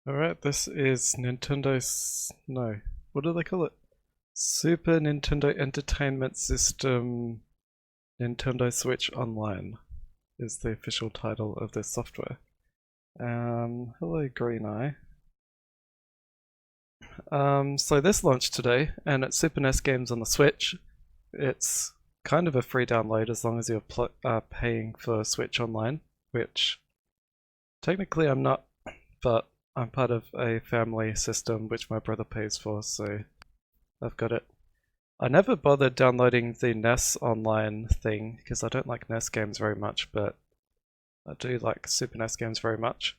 Alright, this is no, what do they call it? Super Nintendo Entertainment System Nintendo Switch Online is the official title of this software. Hello Green Eye. So this launched today, and it's Super NES games on the Switch. It's kind of a free download as long as you're paying for Switch Online, which technically I'm not, but I'm part of a family system which my brother pays for, so I've got it. I never bothered downloading the NES Online thing because I don't like NES games very much, but I do like Super NES games very much.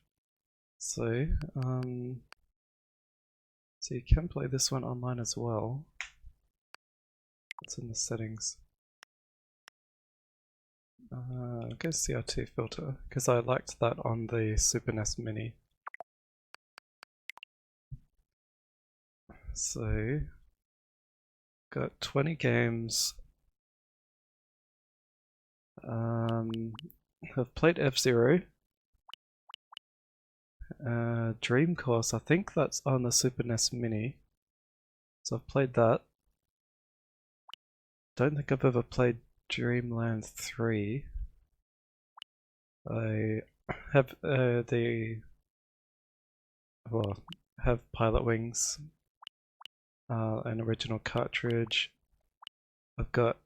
So, so you can play this one online as well. What's in the settings? I'll go CRT filter, because I liked that on the Super NES Mini. So, got 20 games. I've played F-Zero. Dream Course, I think that's on the Super NES Mini. So I've played that. Don't think I've ever played Dreamland 3. I have have Pilot Wings, an original cartridge. I've got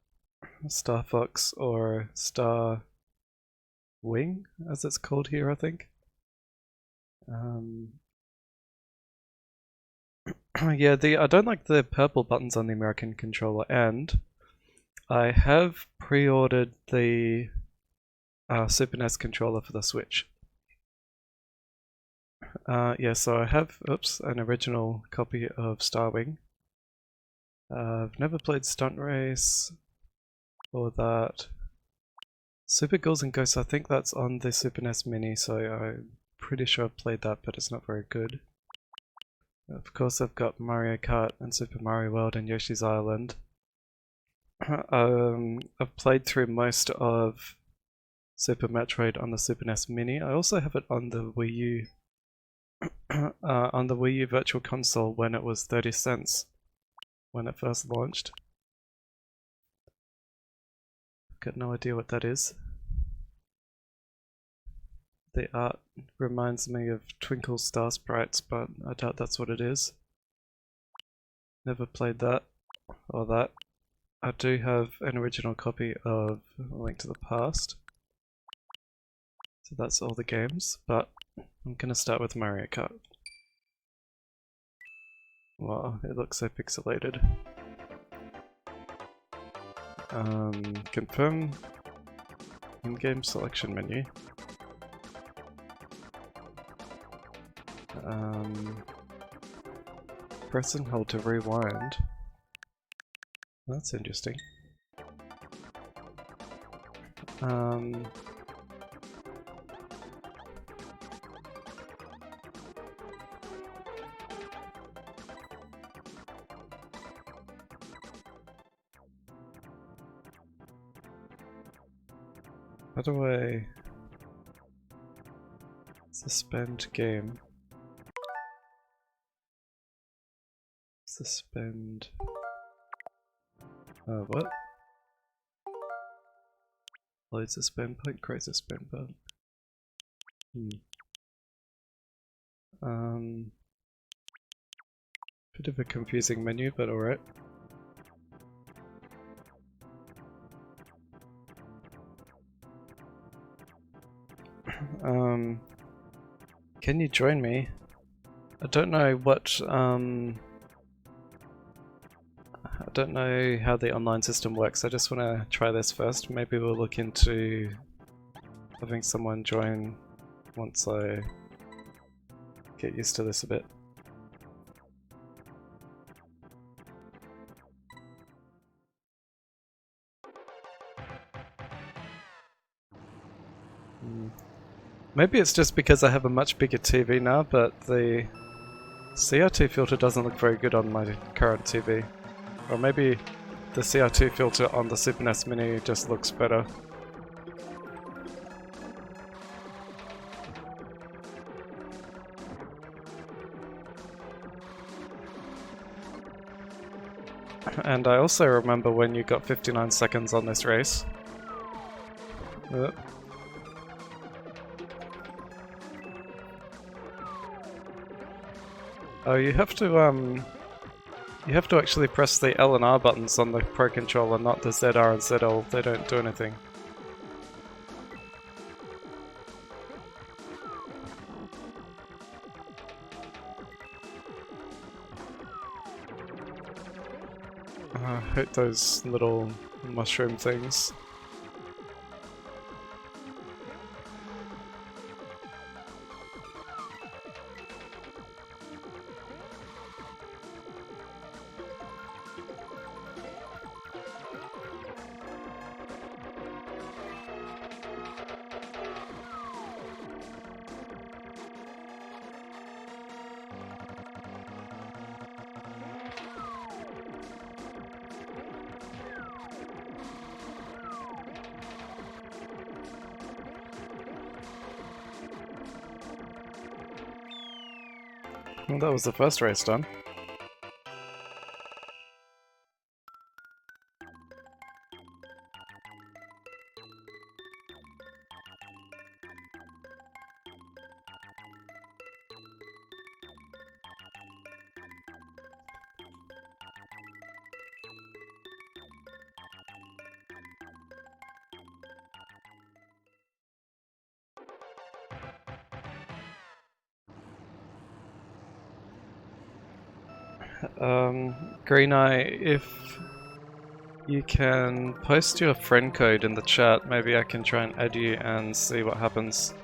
Star Fox or Star Wing, as it's called here, I think. Yeah, I don't like the purple buttons on the American controller, and I have pre-ordered the Super NES controller for the Switch. Yeah, so I have, an original copy of Star Wing. I've never played Stunt Race or that. Super Ghouls and Ghosts, I think that's on the Super NES Mini, so I'm pretty sure I've played that, but it's not very good. Of course, I've got Mario Kart and Super Mario World and Yoshi's Island. I've played through most of Super Metroid on the Super NES Mini. I also have it on the Wii U, on the Wii U Virtual Console when it was 30 cents when it first launched. Got no idea what that is. The art reminds me of Twinkle Star Sprites, but I doubt that's what it is. Never played that or that. I do have an original copy of A Link to the Past. So that's all the games, but I'm gonna start with Mario Kart. Wow, it looks so pixelated. Confirm in-game selection menu. Press and hold to rewind. That's interesting. How do I suspend game? Suspend. What? Load suspend point, create suspend button. Bit of a confusing menu, but alright. Can you join me? I don't know what, I don't know how the online system works. I just want to try this first. Maybe we'll look into having someone join once I get used to this a bit. Maybe it's just because I have a much bigger TV now, but the CRT filter doesn't look very good on my current TV. Or maybe the CRT filter on the Super NES Mini just looks better. and I also remember when you got 59 seconds on this race. Oh, you have to actually press the L and R buttons on the Pro Controller, not the ZR and ZL. They don't do anything. I hate those little mushroom things. Well, that was the first race done. Green Eye, if you can post your friend code in the chat, maybe I can try and add you and see what happens.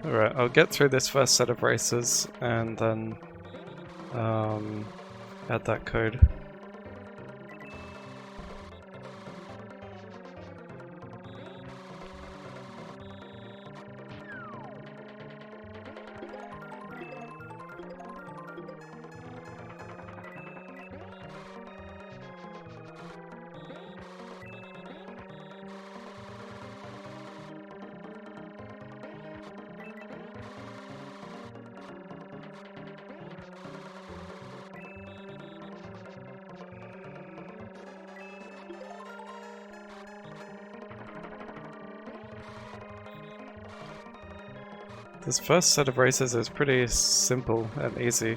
Alright, I'll get through this first set of races and then add that code. This first set of races is pretty simple and easy,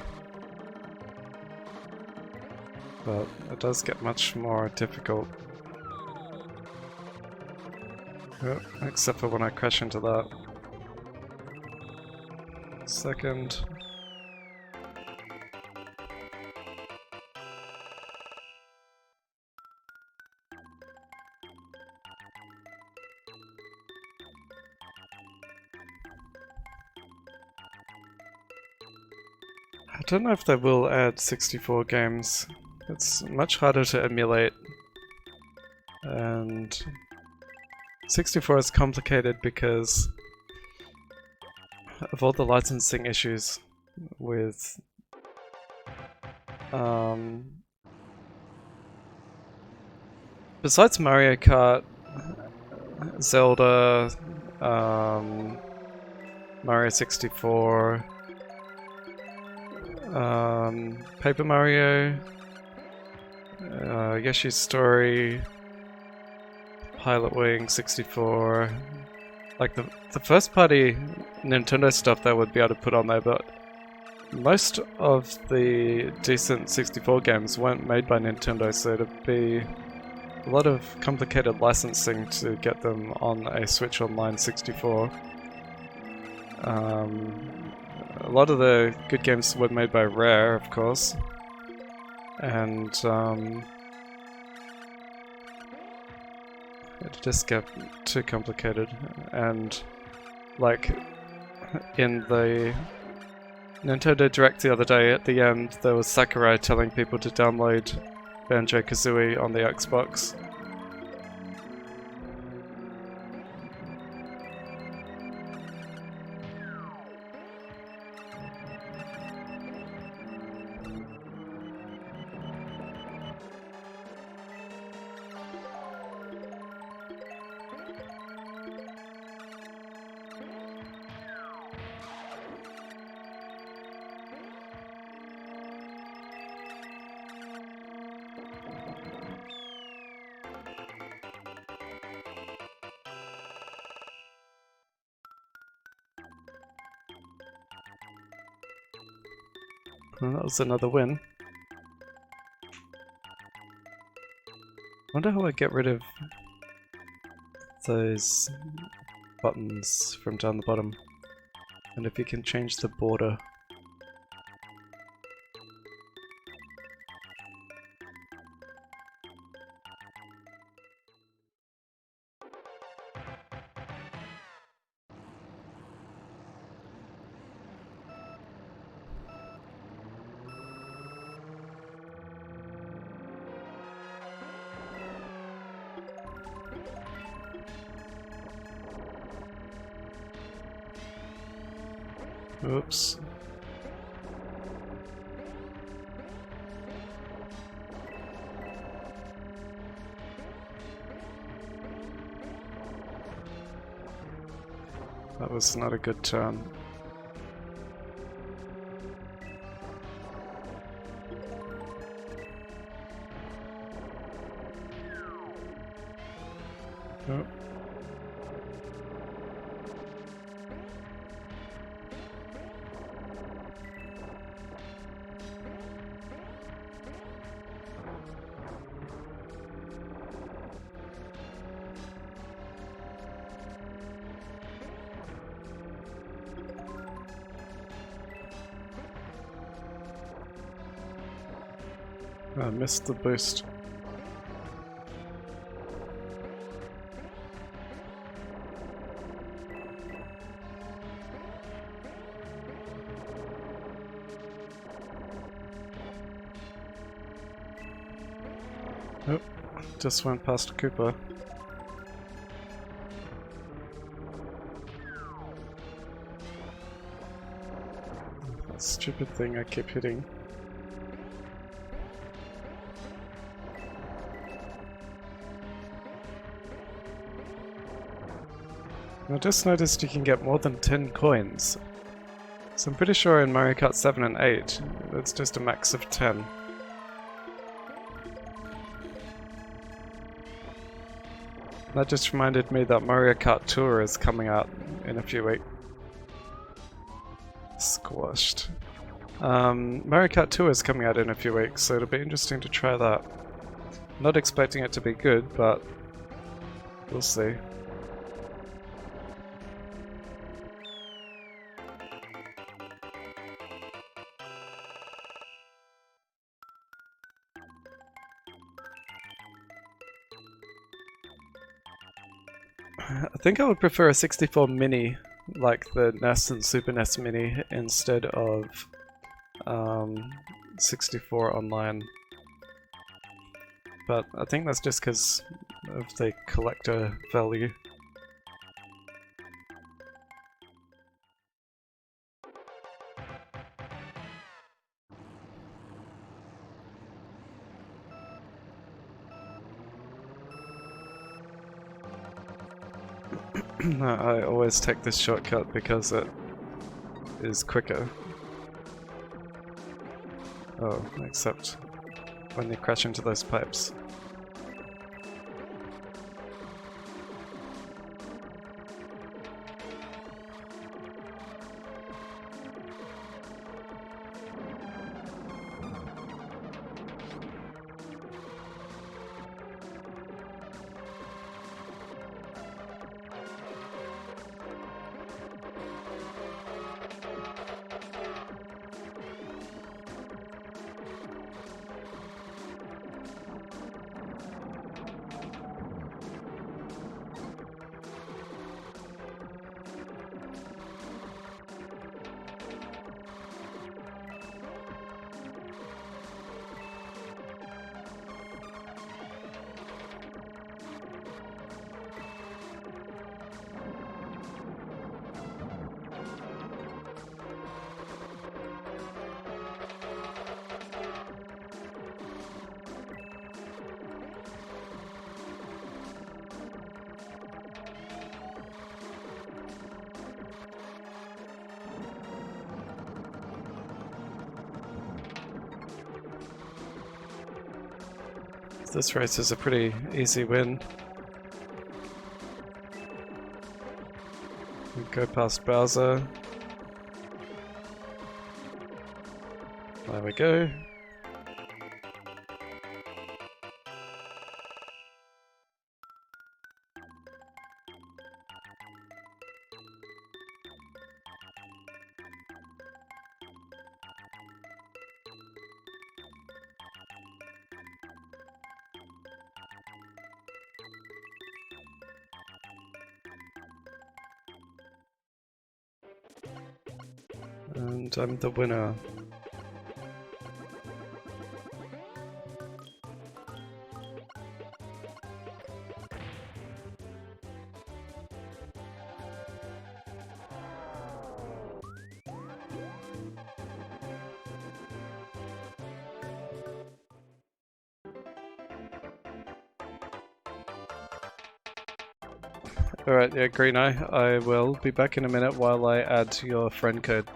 but it does get much more difficult. Oh, except for when I crash into that. Second. I don't know if they will add 64 games. It's much harder to emulate, and 64 is complicated because of all the licensing issues with besides Mario Kart, Zelda, Mario 64, Paper Mario, Yoshi's Story, Pilot Wing 64, like the first party Nintendo stuff they would be able to put on there, but most of the decent 64 games weren't made by Nintendo, so it'd be a lot of complicated licensing to get them on a Switch Online 64. A lot of the good games were made by Rare, of course, and It just get too complicated, and like in the Nintendo Direct the other day, at the end there was Sakurai telling people to download Banjo-Kazooie on the Xbox. Well, that was another win. Wonder how I get rid of those buttons from down the bottom, and if you can change the border. Oops. That was not a good turn. Oh. I missed the boost. Oh, just went past Koopa. That stupid thing I keep hitting. I just noticed you can get more than 10 coins. So I'm pretty sure in Mario Kart 7 and 8, it's just a max of 10. That just reminded me that Mario Kart Tour is coming out in a few weeks. Squashed. Mario Kart Tour is coming out in a few weeks, so it'll be interesting to try that. Not expecting it to be good, but we'll see. I think I would prefer a 64 Mini, like the NES and Super NES Mini, instead of 64 online. But I think that's just because of the collector value. I always take this shortcut because it is quicker. Oh, except when you crash into those pipes. This race is a pretty easy win. We go past Bowser. There we go. And I'm the winner. Alright, yeah, Green Eye, I will be back in a minute while I add your friend code.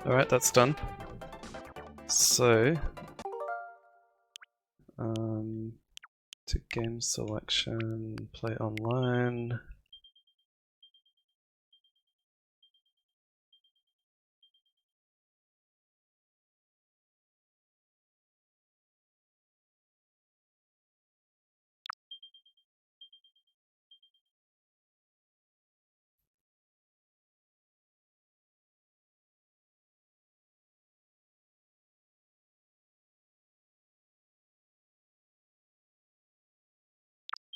Alright, that's done. So, to game selection, play online.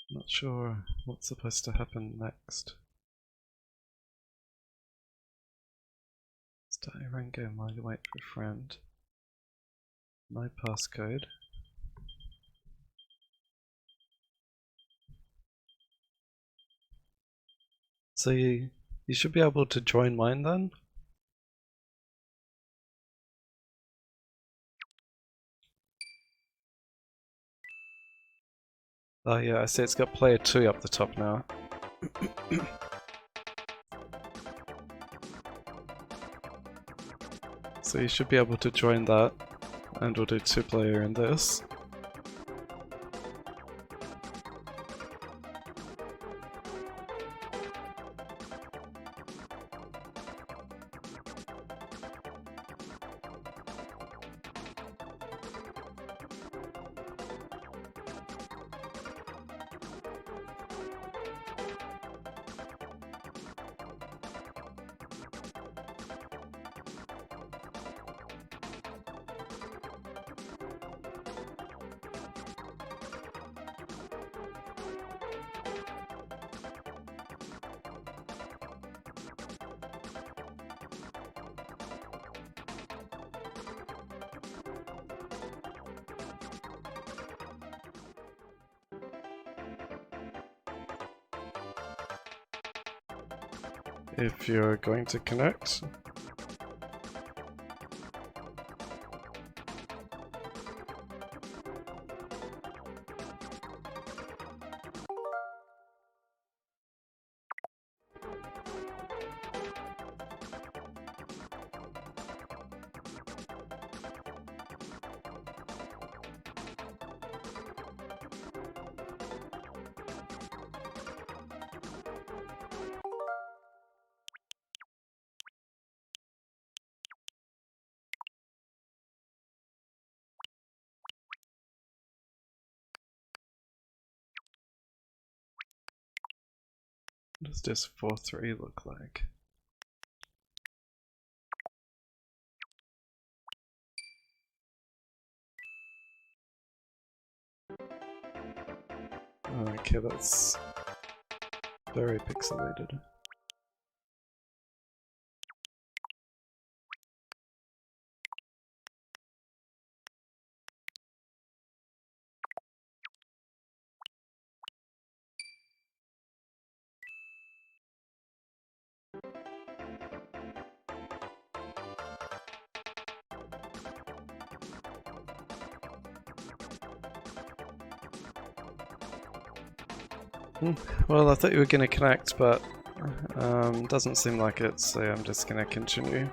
Not sure what's supposed to happen next. Start your own game while you wait for a friend. My passcode. So you should be able to join mine then? Oh yeah, I see it's got player 2 up the top now. So you should be able to join that, and we'll do 2-player in this. If you're going to connect. What does this 4-3 look like? Okay, that's very pixelated. Well, I thought you were going to connect, but doesn't seem like it, so I'm just going to continue.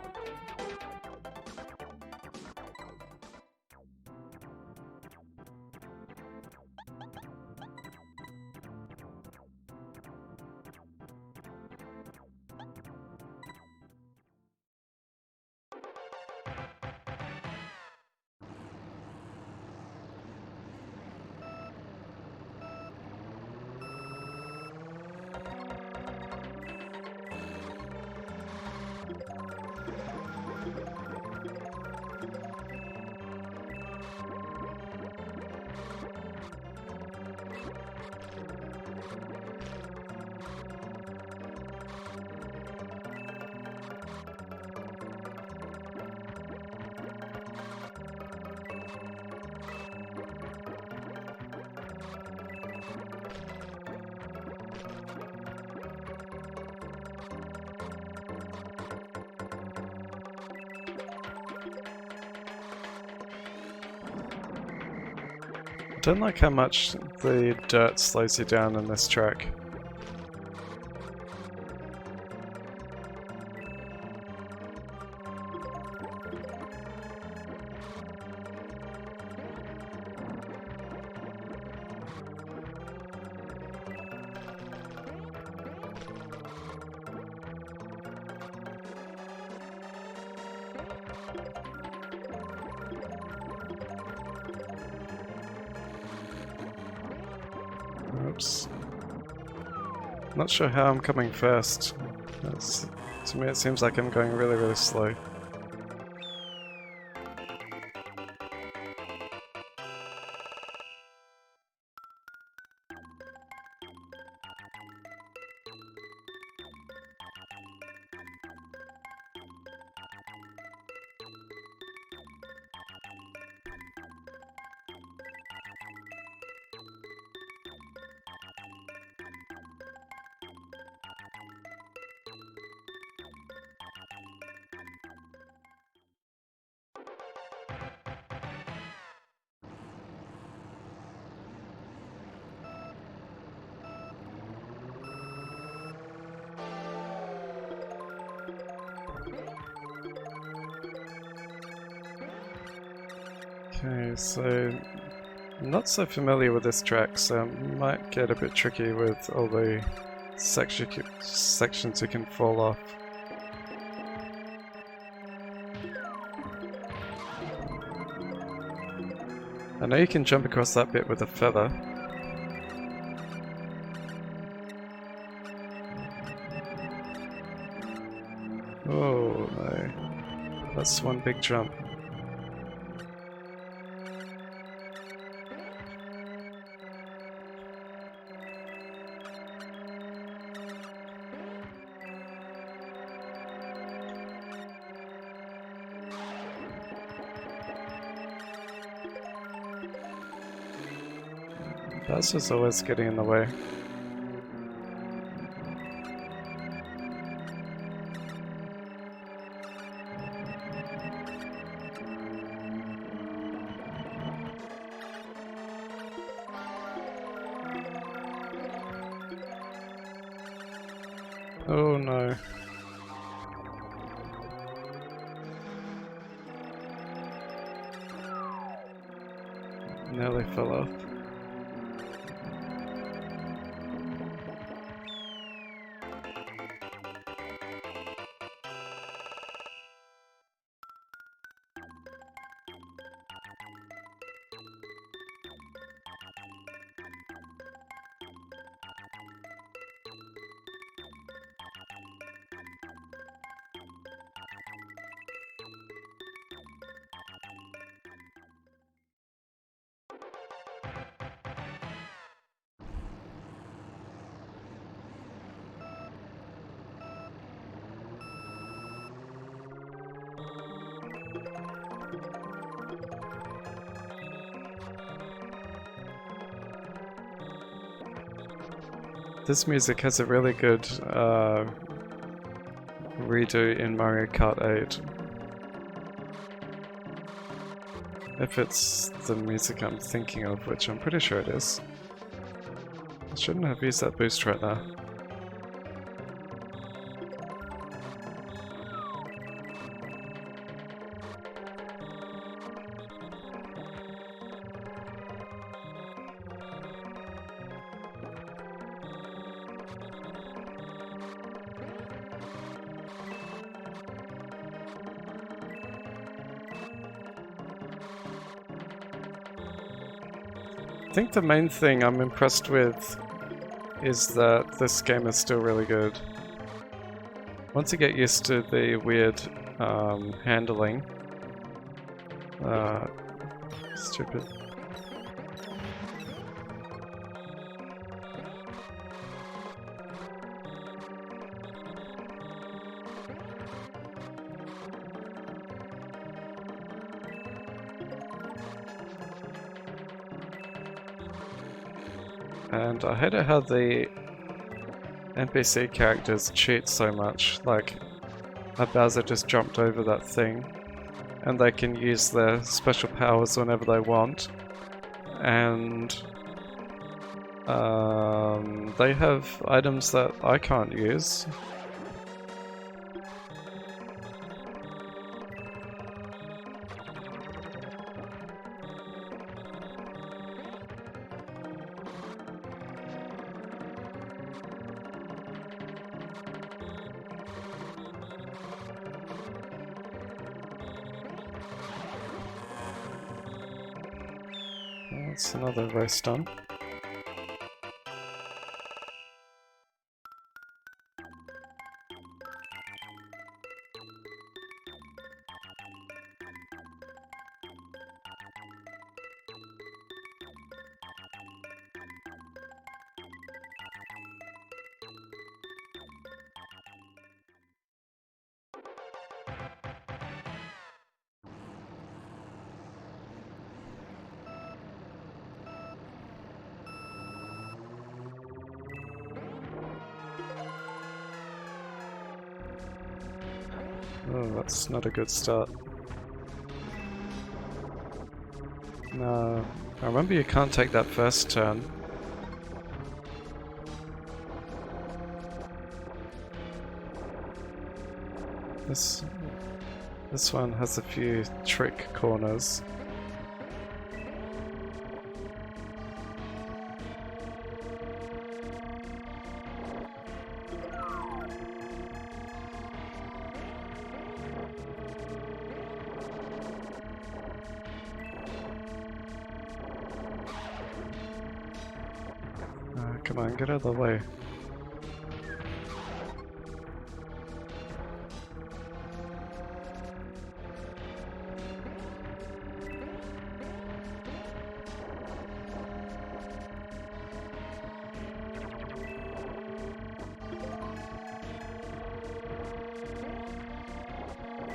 I don't like how much the dirt slows you down in this track. Oops. Not sure how I'm coming first. To me it seems like I'm going really, really slow. Okay, so I'm not so familiar with this track, so it might get a bit tricky with all the sections you can fall off. I know you can jump across that bit with a feather. Oh no, that's one big jump. That's just always getting in the way. Oh no. Nearly fell off. This music has a really good redo in Mario Kart 8. If it's the music I'm thinking of, which I'm pretty sure it is. I shouldn't have used that boost right there. I think the main thing I'm impressed with is that this game is still really good. Once you get used to the weird handling, stupid. And I hate it how the NPC characters cheat so much. Like, Bowser just jumped over that thing, and they can use their special powers whenever they want. And they have items that I can't use. That's another race done. Oh, that's not a good start. No, I remember you can't take that first turn. This one has a few trick corners. Come on, get out of the way.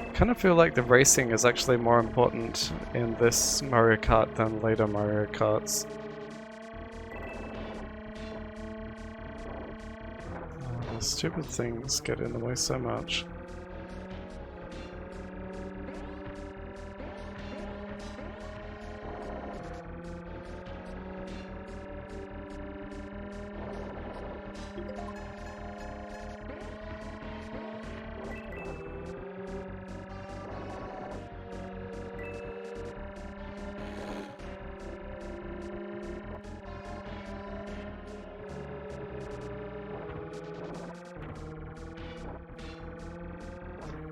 I kind of feel like the racing is actually more important in this Mario Kart than later Mario Karts. Stupid things get in the way so much.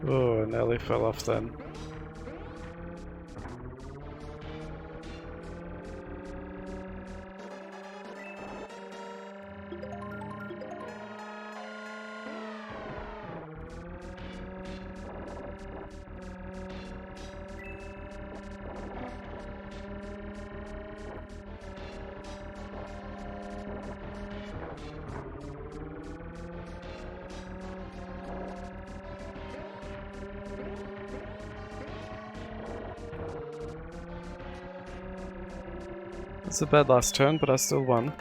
Oh, nearly fell off then. It's a bad last turn, but I still won.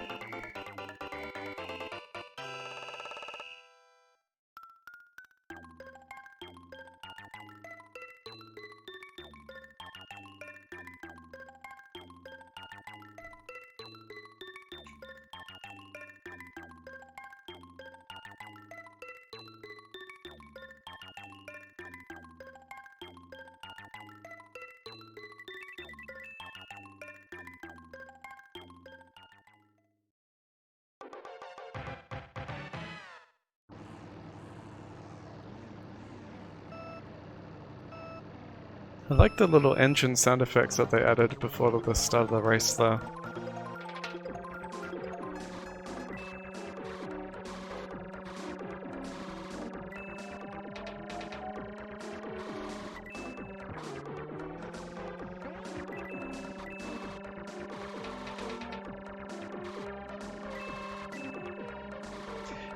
I like the little engine sound effects that they added before the start of the race there.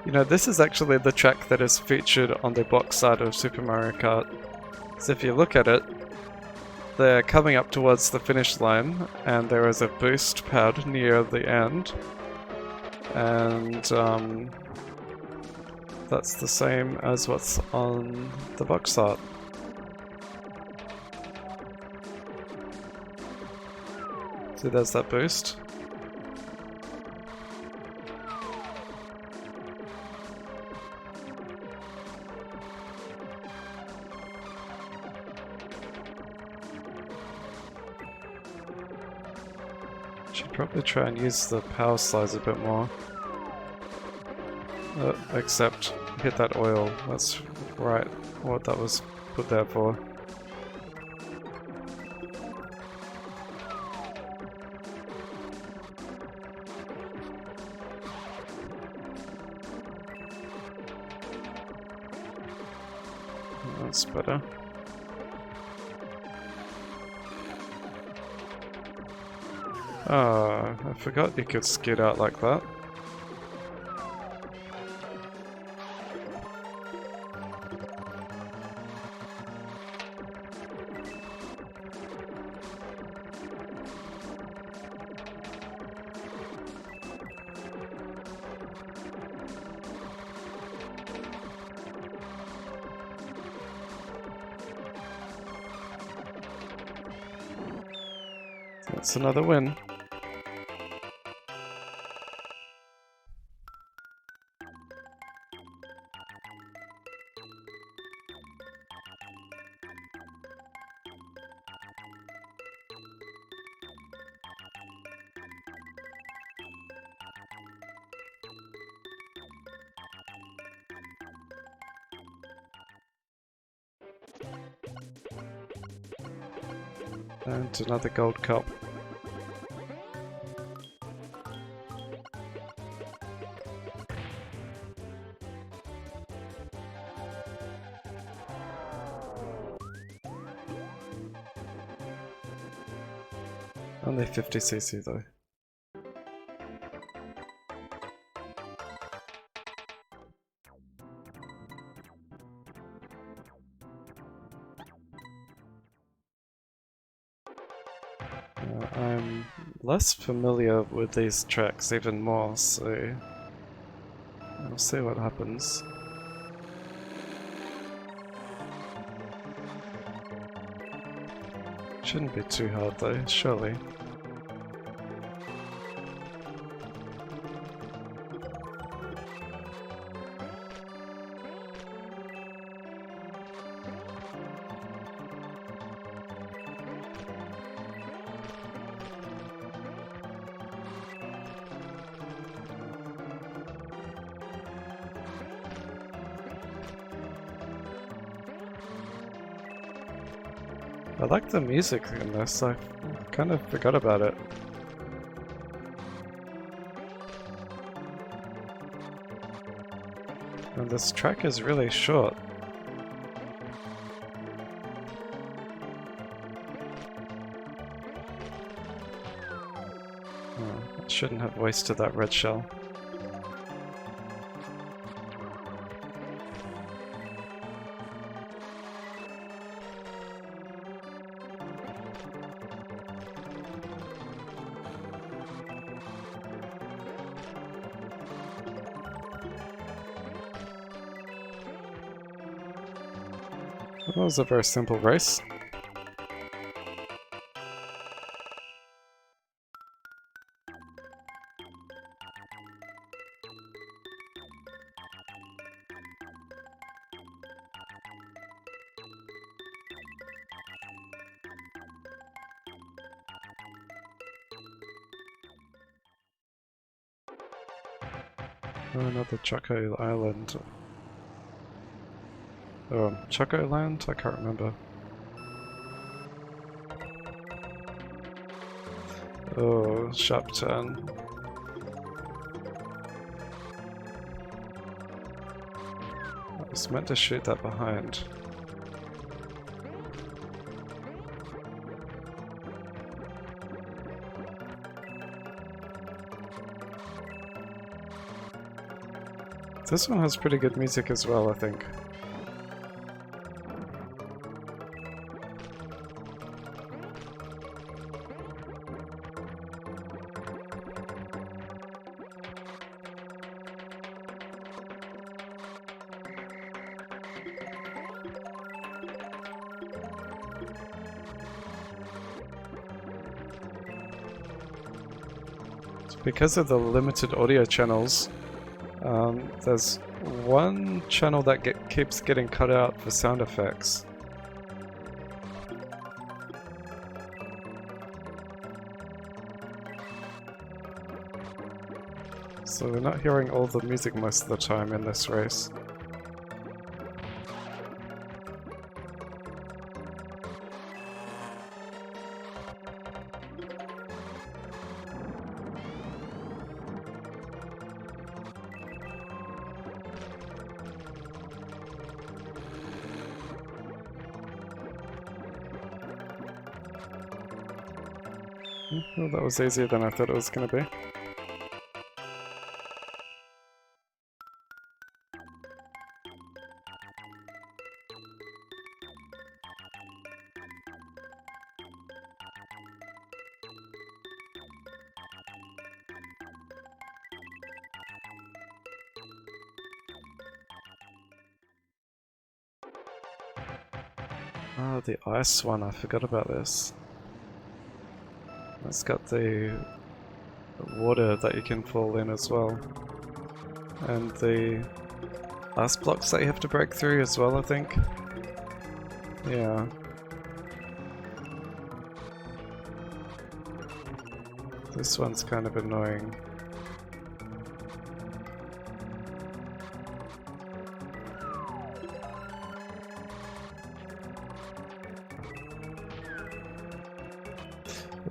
You know, this is actually the track that is featured on the box side of Super Mario Kart. So if you look at it, they're coming up towards the finish line, and there is a boost pad near the end. And that's the same as what's on the box art. So there's that boost. Should probably try and use the power slides a bit more. Except hit that oil. That's right, what that was put there for. That's better. Oh, I forgot you could skid out like that. That's another win. And another gold cup. Only 50cc though. I'm less familiar with these tracks even more, so we'll see what happens. Shouldn't be too hard though, surely. I like the music in this, I kind of forgot about it. And this track is really short. Oh, I shouldn't have wasted that red shell. That was a very simple race. Oh, another Choco Island. Choco Land? I can't remember. Oh, sharp turn. I was meant to shoot that behind. This one has pretty good music as well, I think. Because of the limited audio channels, there's one channel that keeps getting cut out for sound effects. So we're not hearing all the music most of the time in this race. Well, that was easier than I thought it was going to be. Oh, the ice one, I forgot about this. It's got the water that you can fall in as well. And the ice blocks that you have to break through as well, I think. Yeah. This one's kind of annoying.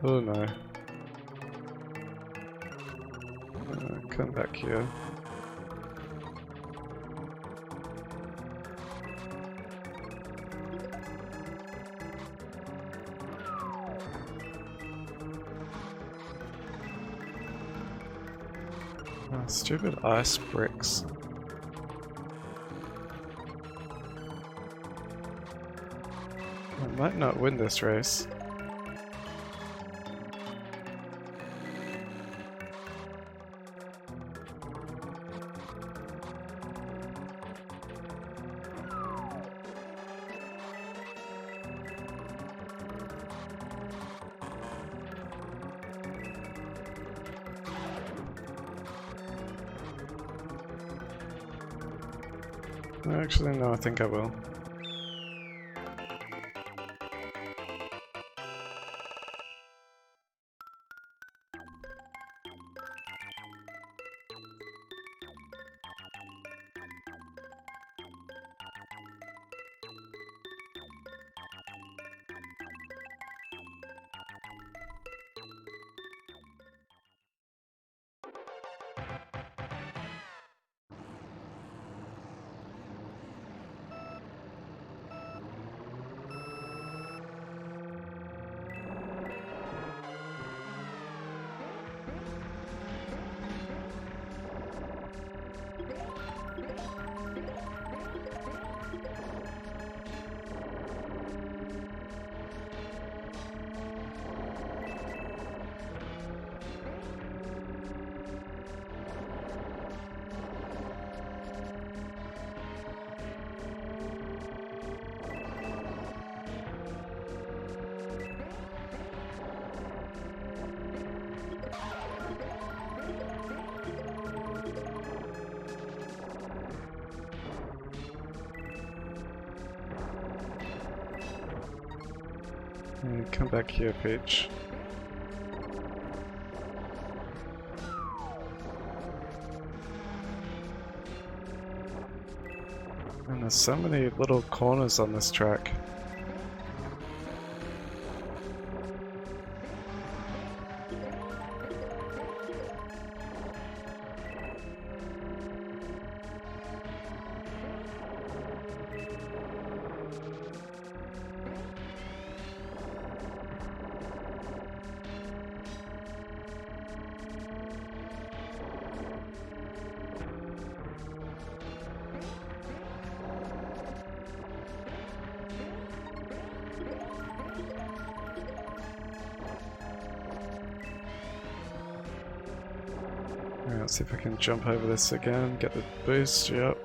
Oh no. Come back here. Oh, stupid ice bricks. I might not win this race. Actually, no, I think I will. Come back here, Peach. And there's so many little corners on this track. Let's see if I can jump over this again, get the boost, yep.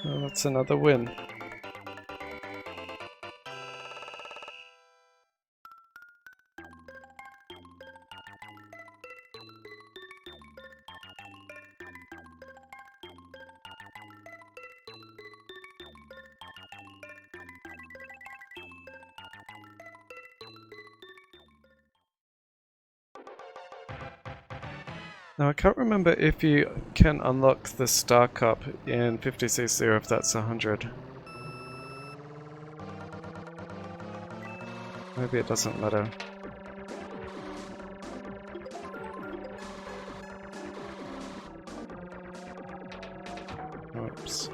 Well, that's another win. Now I can't remember if you can unlock the Star Cup in 50cc or if that's 100. Maybe it doesn't matter. Oops.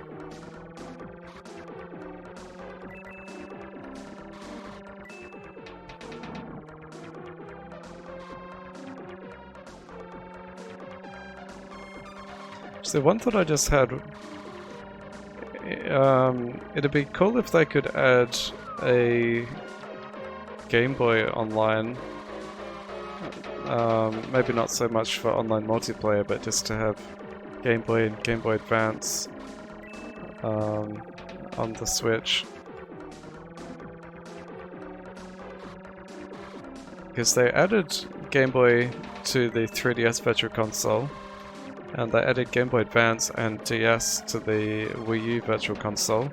So one thought I just had, it'd be cool if they could add a Game Boy online. Maybe not so much for online multiplayer, but just to have Game Boy and Game Boy Advance on the Switch. Because they added Game Boy to the 3DS Virtual Console, and they added Game Boy Advance and DS to the Wii U Virtual Console.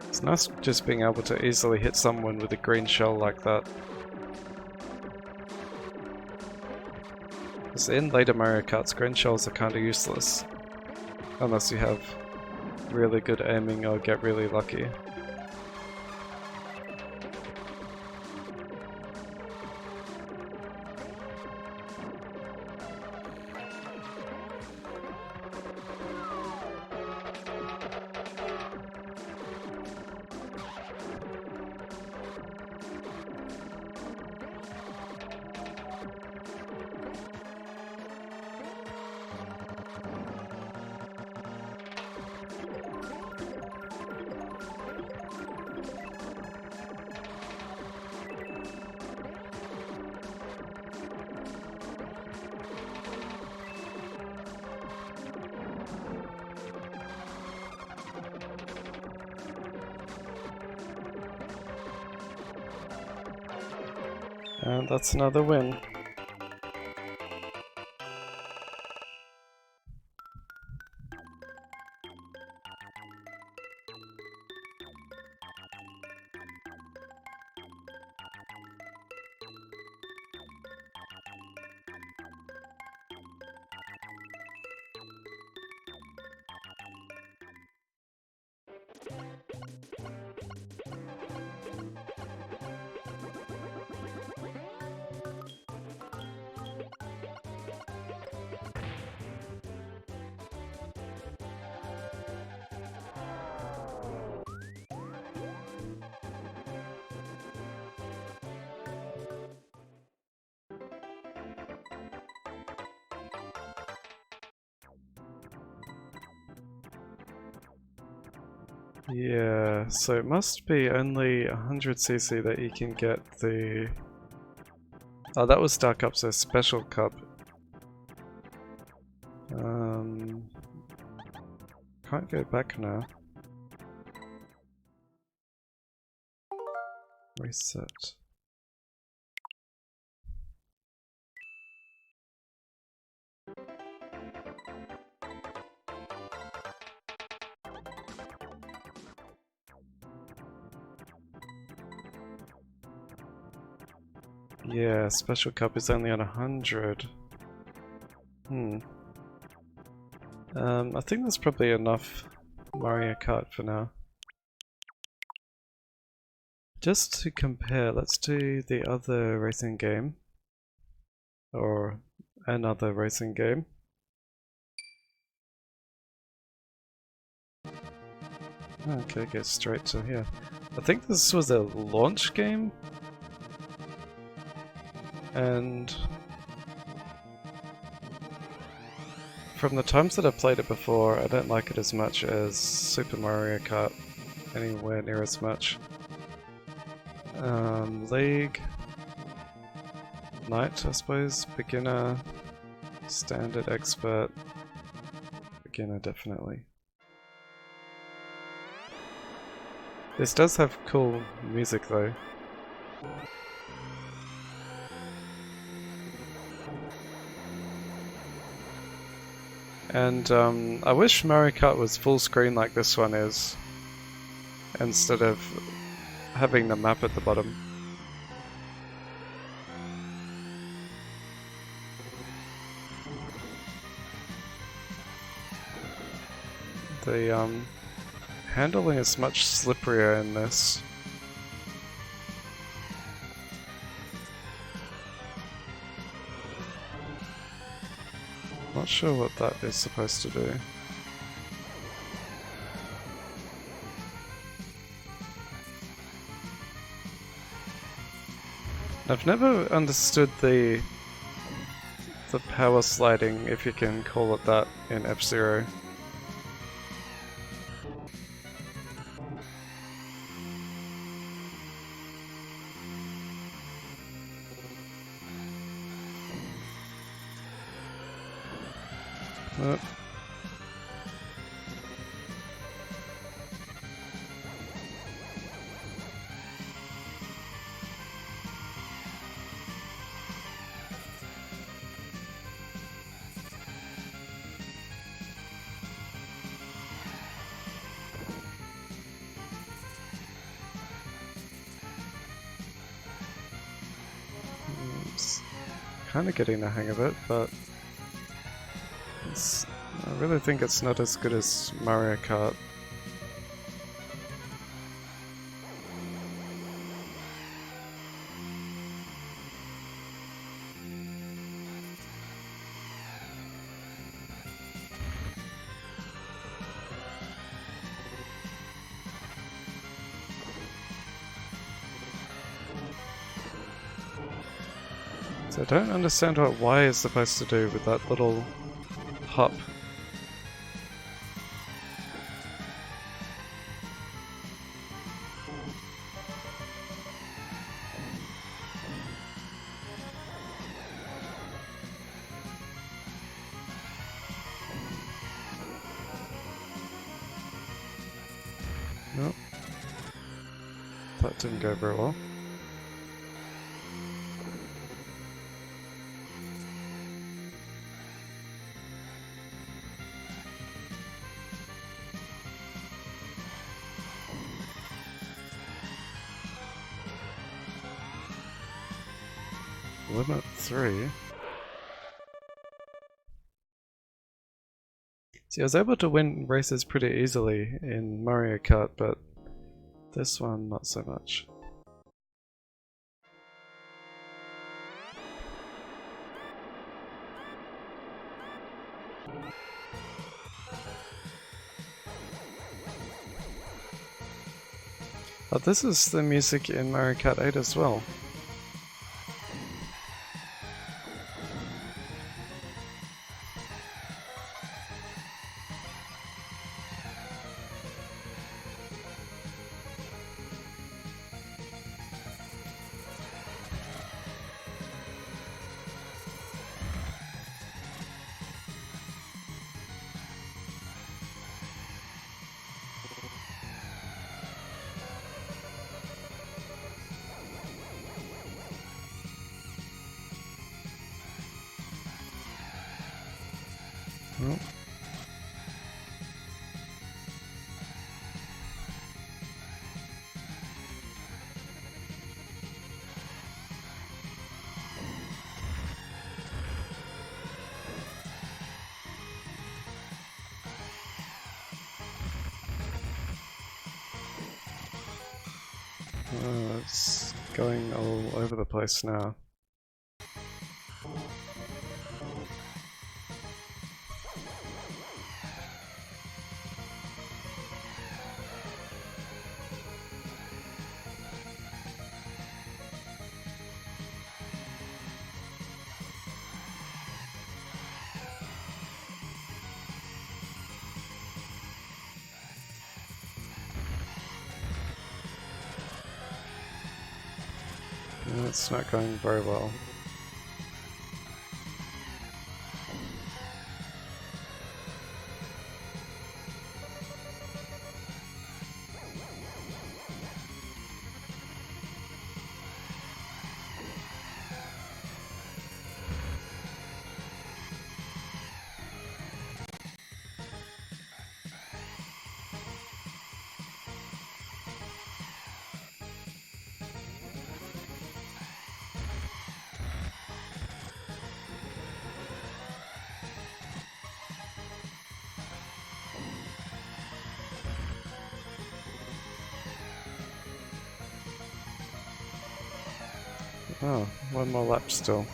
It's nice just being able to easily hit someone with a green shell like that. Because in later Mario Karts, green shells are kinda useless. Unless you have really good aiming or get really lucky. And that's another win. Yeah, so it must be only 100cc that you can get the... Oh, that was Star Cup, so Special Cup. Can't go back now. Reset. Yeah, Special Cup is only on 100. I think that's probably enough Mario Kart for now. Just to compare, let's do the other racing game. Or another racing game. Okay, get straight to here. I think this was a launch game. And from the times that I've played it before, I don't like it as much as Super Mario Kart. Anywhere near as much. League. Knight, I suppose. Beginner. Standard, expert. Beginner, definitely. This does have cool music though. And I wish Mario Kart was full screen like this one is, instead of having the map at the bottom. The handling is much slipperier in this. Not sure what that is supposed to do. I've never understood the power sliding, if you can call it that, in F-Zero. Oh. Kind of getting the hang of it, but I really think it's not as good as Mario Kart. So I don't understand what Y is supposed to do with that little hop. Nope. That didn't go very well. Limit 3. See, I was able to win races pretty easily in Mario Kart, but this one not so much. Oh, this is the music in Mario Kart 8 as well. It's going all over the place now. It's not going very well. Oh, one more lap still.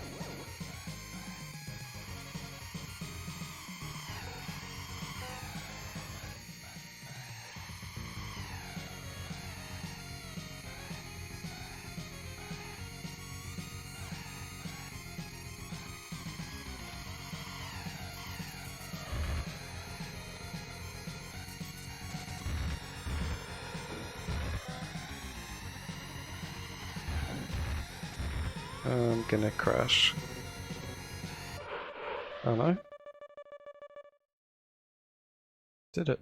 I'm gonna crash. Oh no? Did it?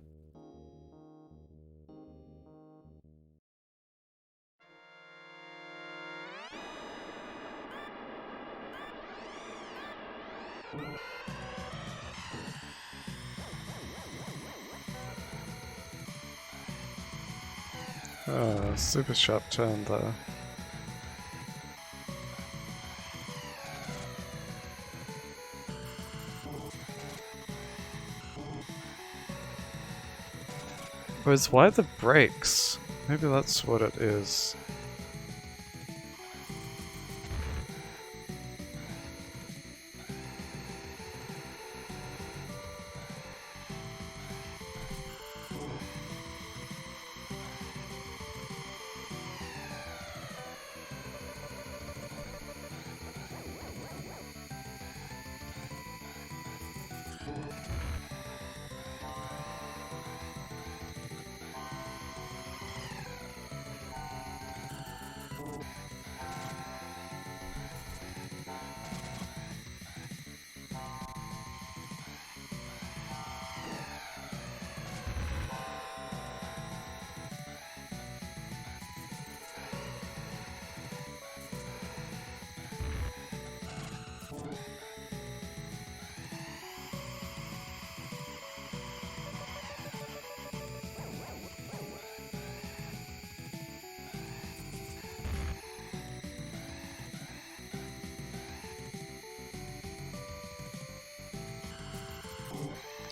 Oh, super sharp turn there. Whereas why the brakes? Maybe that's what it is.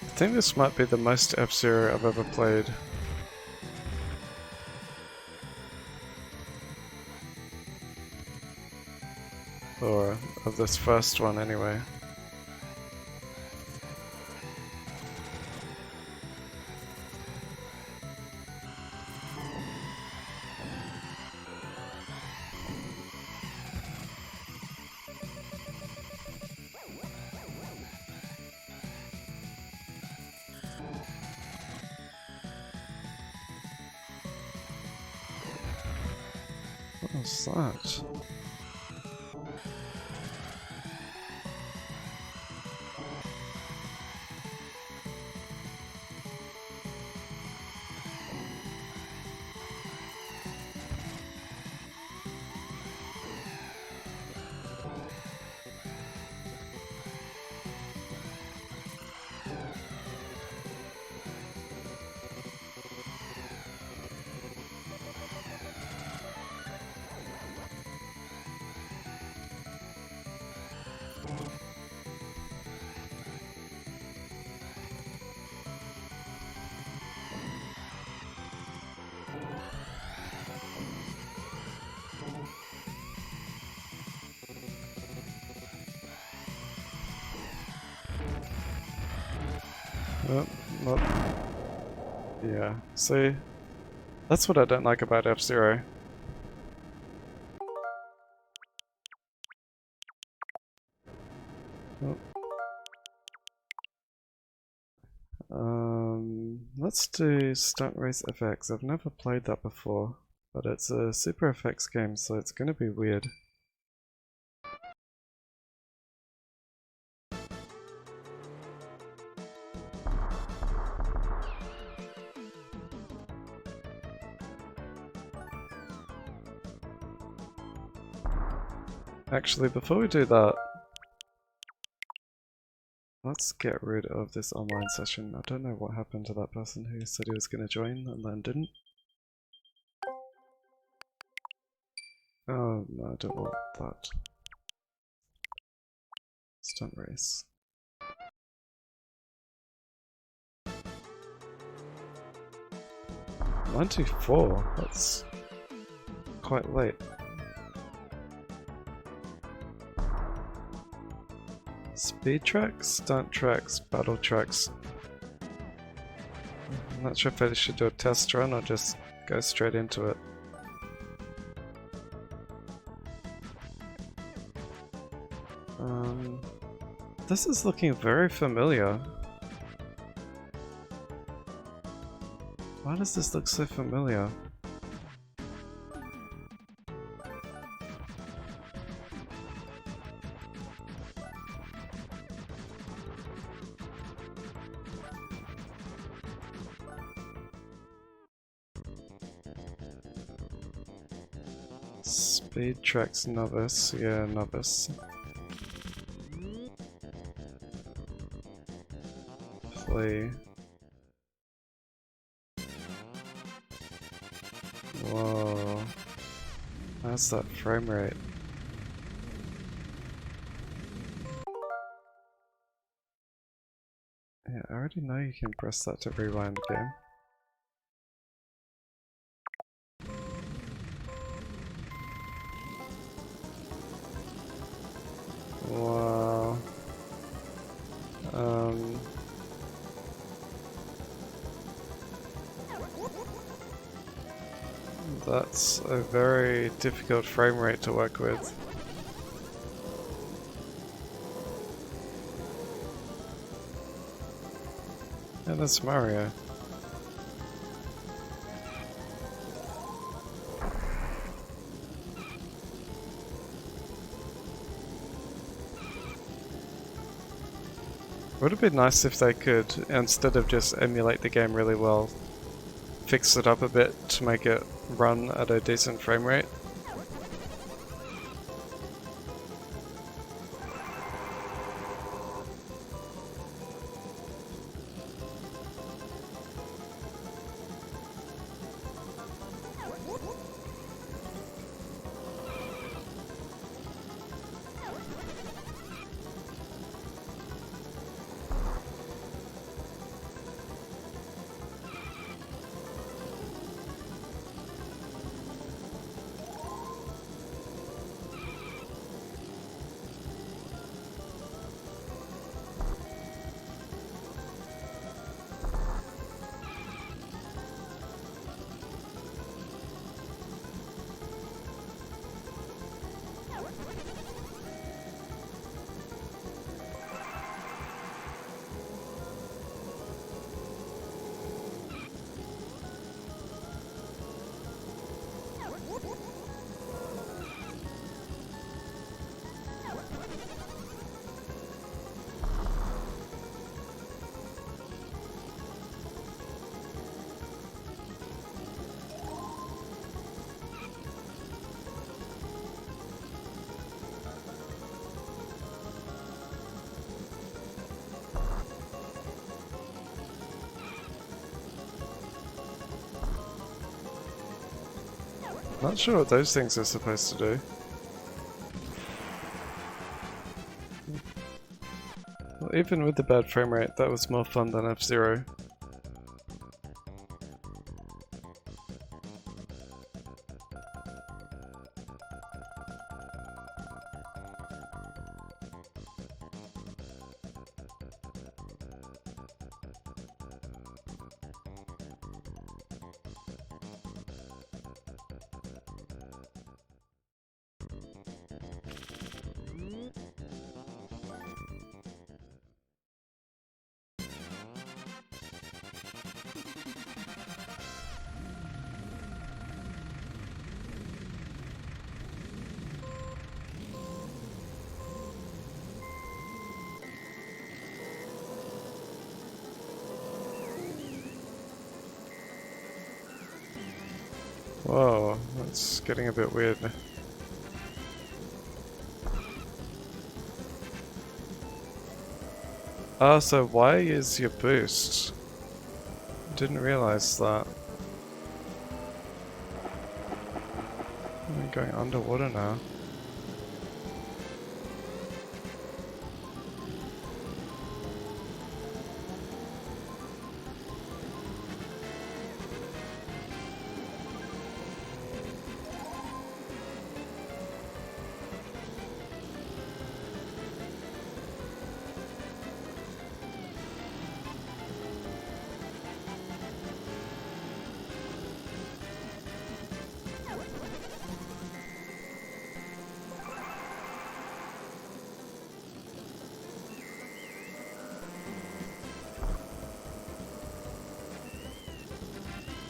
I think this might be the most F-Zero I've ever played. Or of this first one anyway. What was that? Oh, not... Yeah, see? That's what I don't like about F-Zero. Oh. Let's do Stunt Race FX. I've never played that before, but it's a Super FX game, so it's gonna be weird. Actually, before we do that, let's get rid of this online session. I don't know what happened to that person who said he was going to join and then didn't. Oh no, I don't want that. Stunt race. $94? That's quite late. Speed tracks, stunt tracks, battle tracks. I'm not sure if I should do a test run or just go straight into it. This is looking very familiar. Why does this look so familiar? Speed tracks novice, yeah, novice. Play. Whoa. How's that frame rate? Yeah, I already know you can press that to rewind the game. Wow. That's a very difficult frame rate to work with. And that's Mario. Would have been nice if they could, instead of just emulate the game really well, fix it up a bit to make it run at a decent frame rate. Not sure what those things are supposed to do. Well, even with the bad frame rate, that was more fun than F-Zero. Whoa, that's getting a bit weird. Ah, so Y is your boost. Didn't realize that. I'm going underwater now.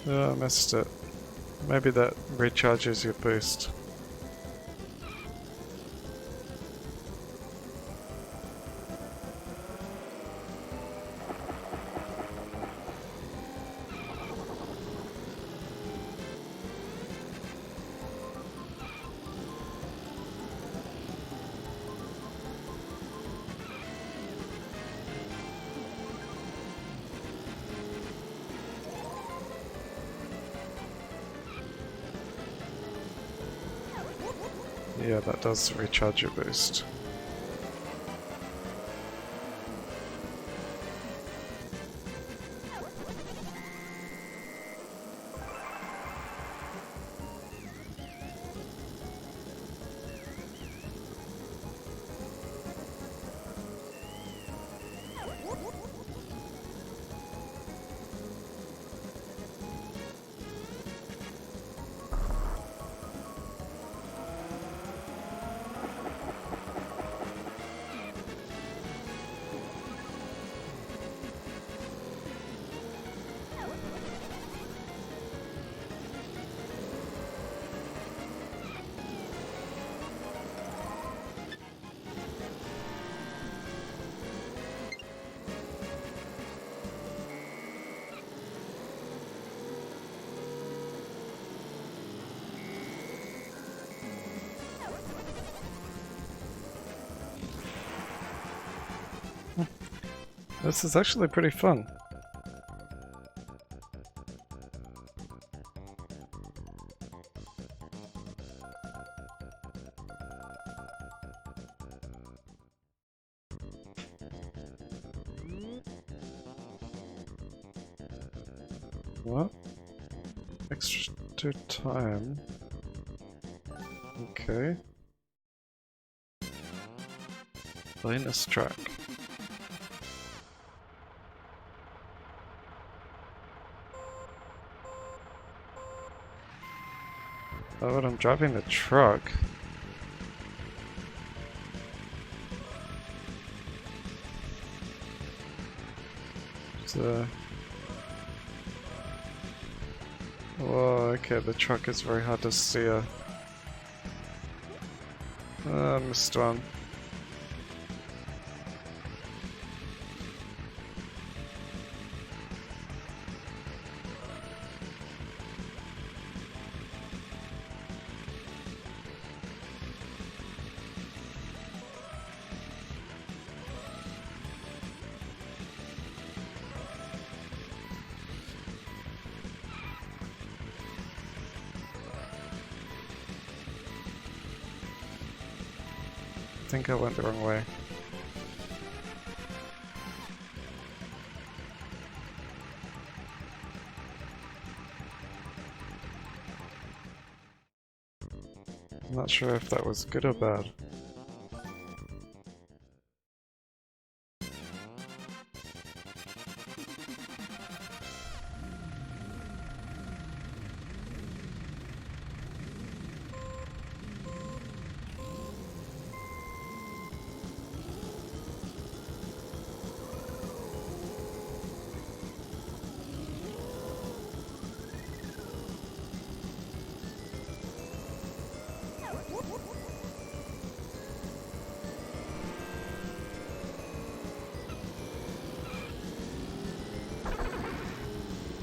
Oh, I missed it. Maybe that recharges your boost. Yeah, that does recharge your boost. This is actually pretty fun. What? Extra time? Okay. Bonus track. Oh, but I'm driving the truck. So... Whoa, okay, the truck is very hard to steer. Missed one. I think I went the wrong way. I'm not sure if that was good or bad.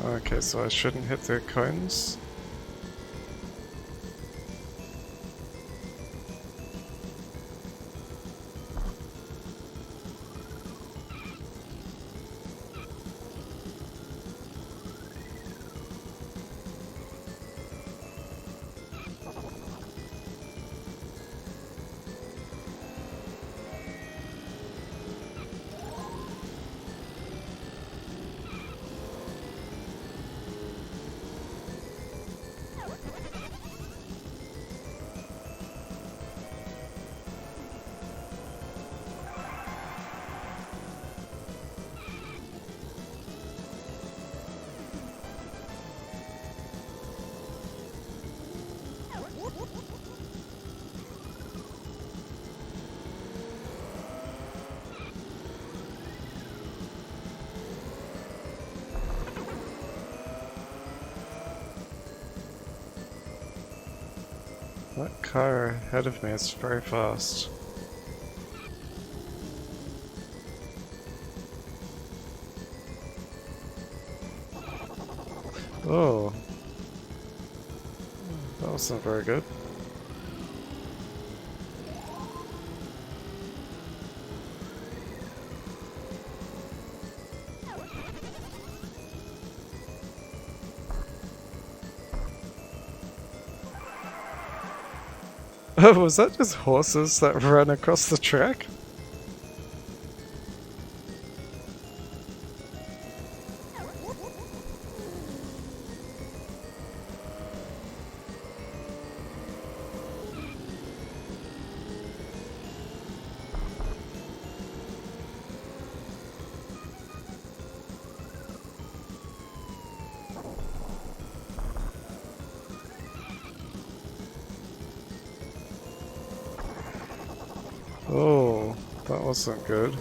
Okay, so I shouldn't hit the cones. That car ahead of me is very fast. Oh. That wasn't very good. Oh, was that just horses that ran across the track? Oh, that wasn't good.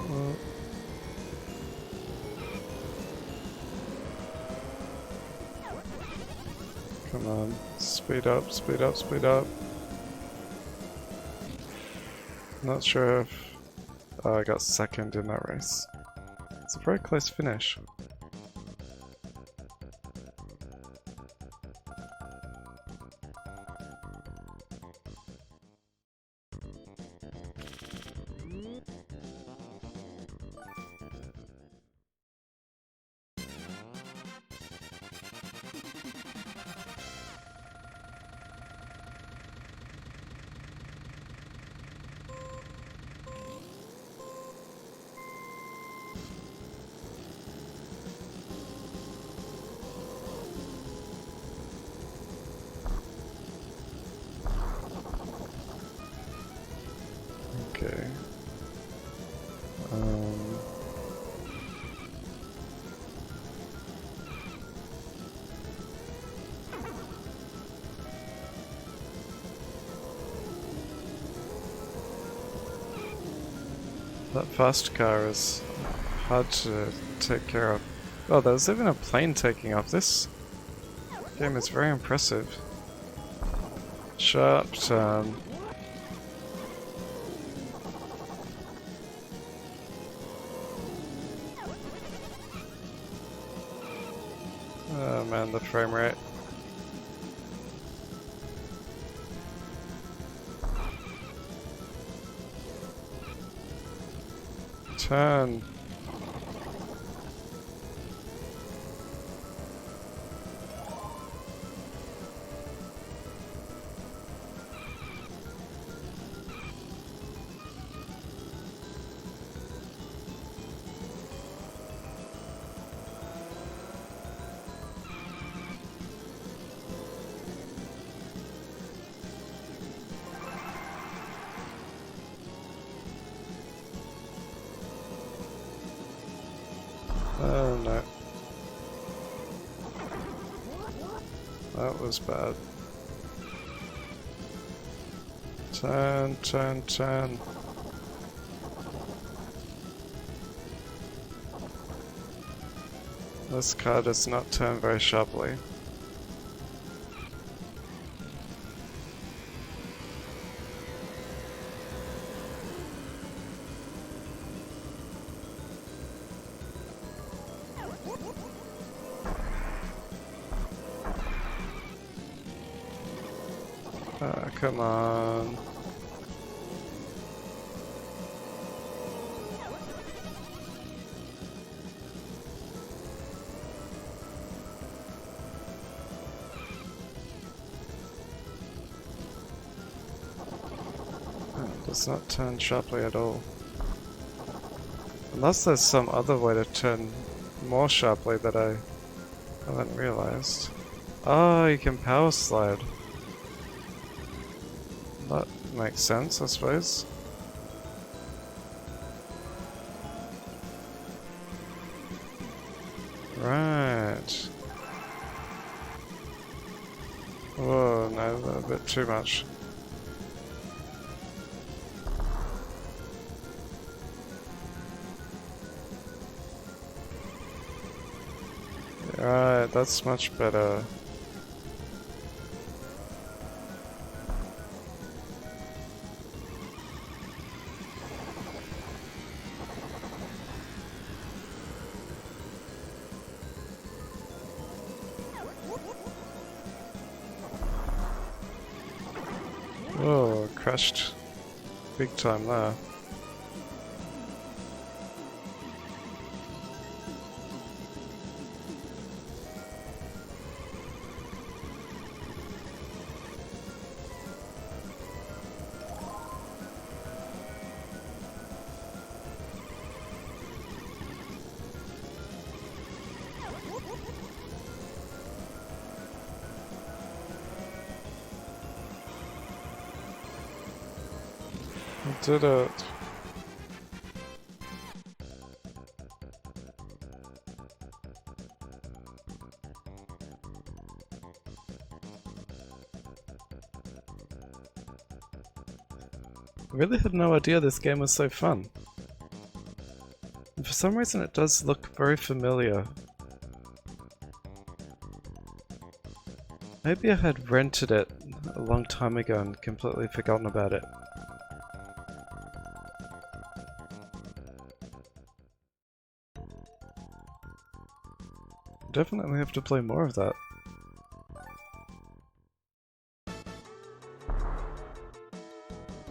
Well, come on, speed up, speed up, speed up. Not sure if I got second in that race. It's a very close finish. Okay. That fast car is hard to take care of. Oh, there's even a plane taking off. This game is very impressive. Sharp turn. Oh man, the frame rate. Turn. Oh no. That was bad. Turn, turn, turn. This car does not turn very sharply. Come on. It does not turn sharply at all. Unless there's some other way to turn more sharply that I haven't realized. Oh, you can power slide. That makes sense, I suppose. Right. Whoa, no, a bit too much. Alright, that's much better. Oh, crashed big time there. I did it. I really had no idea this game was so fun. And for some reason it does look very familiar. Maybe I had rented it a long time ago and completely forgotten about it. Definitely have to play more of that.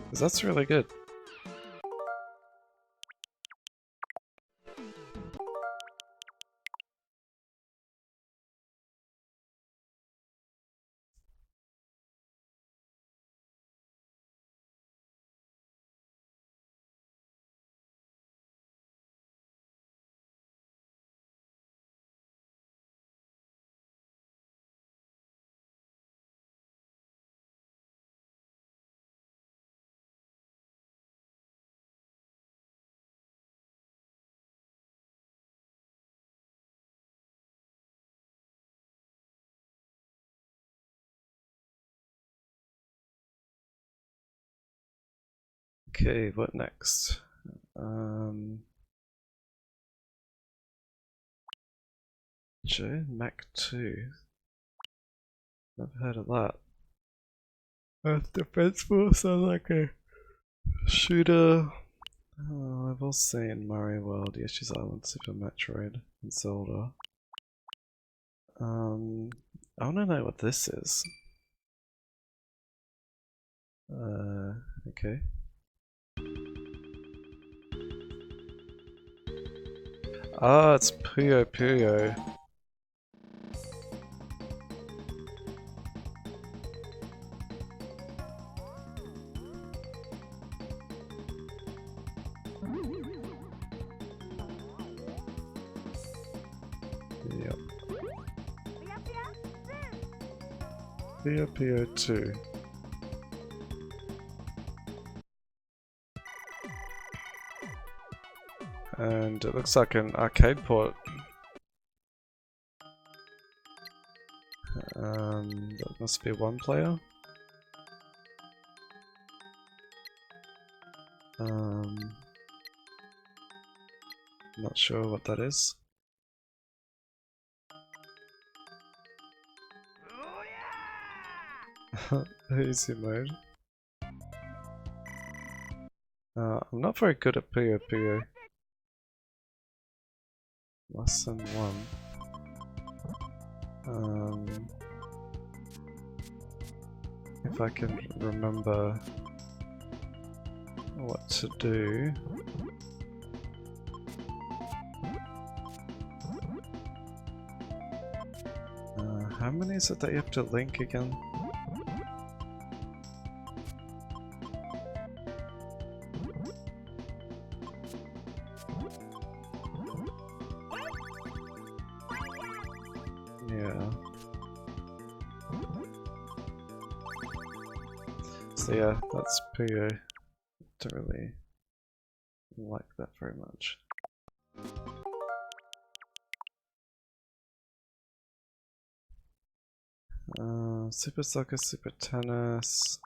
Because that's really good. Okay, what next? Joe Mac 2. Never heard of that. Earth Defense Force sounds like a shooter. Oh, I've also seen Mario World, Yoshi's Island, Super Metroid, and Zelda. I wanna know what this is. Okay. Ah, it's Puyo Puyo. Yep. Puyo Puyo 2. And it looks like an arcade port. That must be one player. Not sure what that is. Easy mode. I'm not very good at Puyo Puyo. Lesson 1. If I can remember what to do. How many is it that you have to link again? Yeah. So yeah, that's Puyo. Don't really like that very much. Super Soccer, Super Tennis.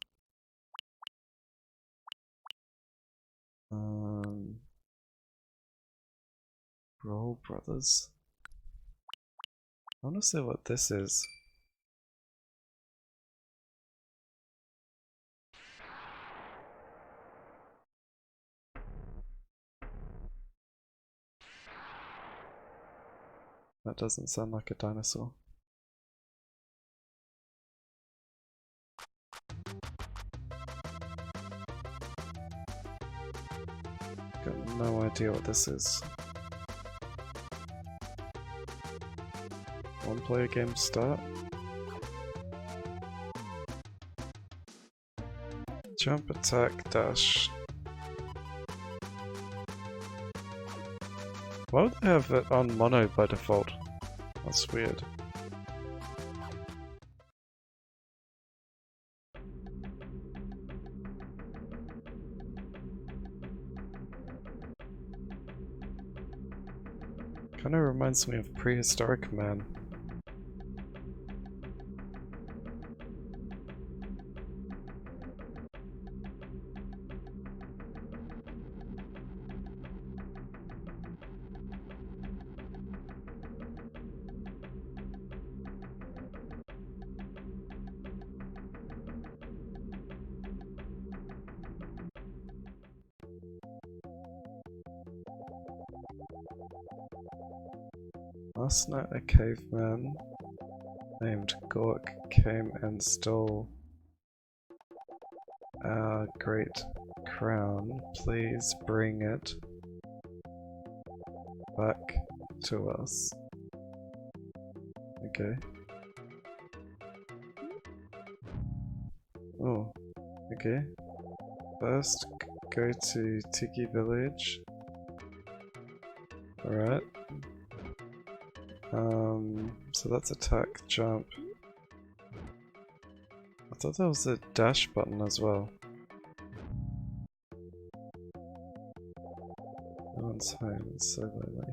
Roll Brothers. I want to see what this is. That doesn't sound like a dinosaur. Got no idea what this is. One player game start. Jump, attack, dash. Why would they have it on mono by default? That's weird. Kinda reminds me of Prehistoric Man. Last night a caveman named Gork came and stole our great crown. Please bring it back to us. Okay. Oh, okay. First, go to Tiki Village. Alright. So that's attack, jump. I thought there was a dash button as well. No one's home, it's so lonely.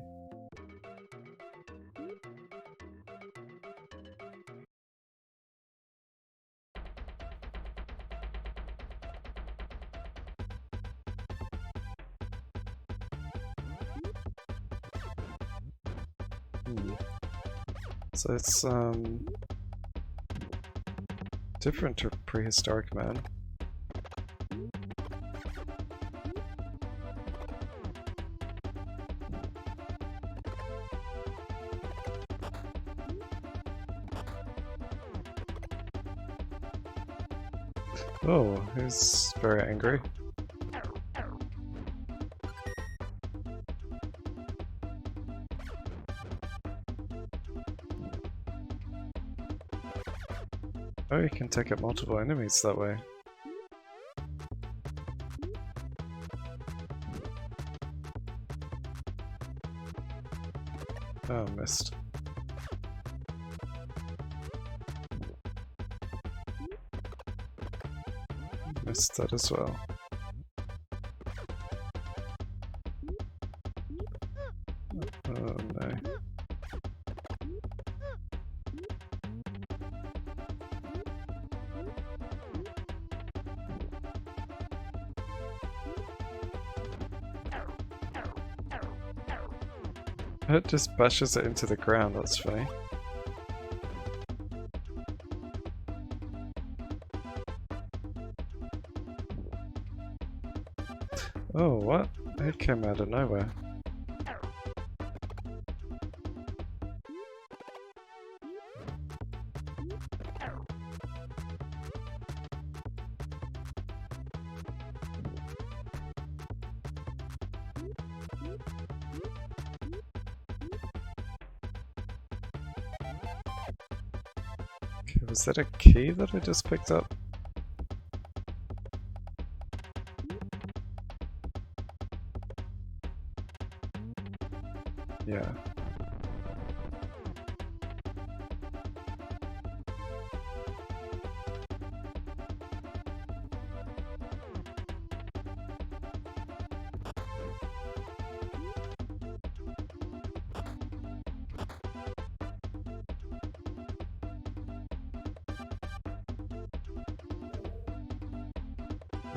So it's different to Prehistoric Man. Oh, he's very angry. Oh, you can take out multiple enemies that way. Oh, missed. Missed that as well. Oh no. It just bashes it into the ground, that's funny. Oh, what? It came out of nowhere. Okay, was that a key that I just picked up? Yeah.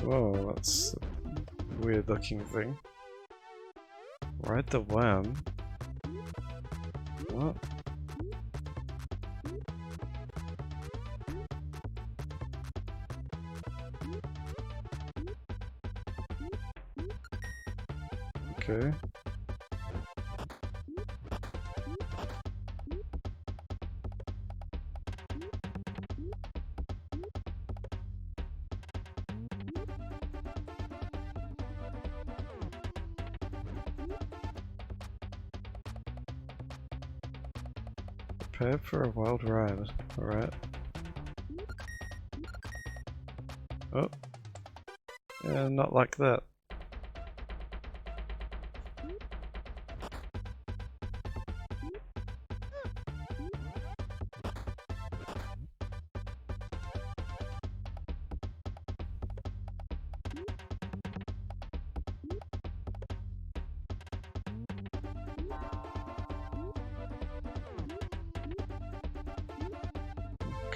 Whoa, that's a weird looking thing. Ride the worm? What? Okay. Prepare for a wild ride. Alright. Oh. Yeah, not like that.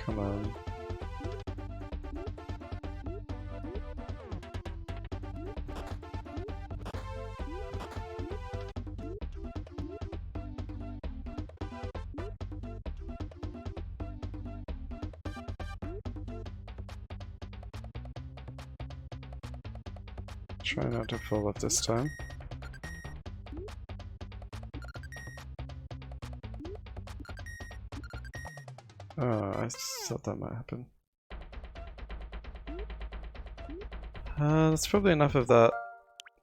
Come on. Try not to fall off this time. Oh, I thought that might happen. That's probably enough of that.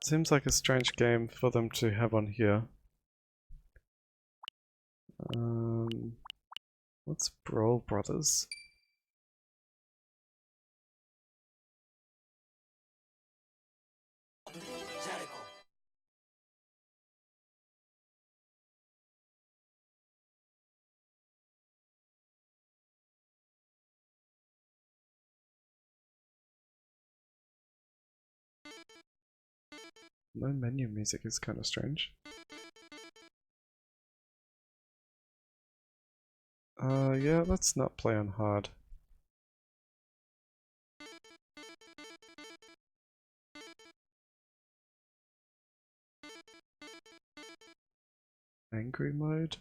Seems like a strange game for them to have on here. What's Brawl Brothers? No menu music is kind of strange. Yeah, let's not play on hard. Angry mode?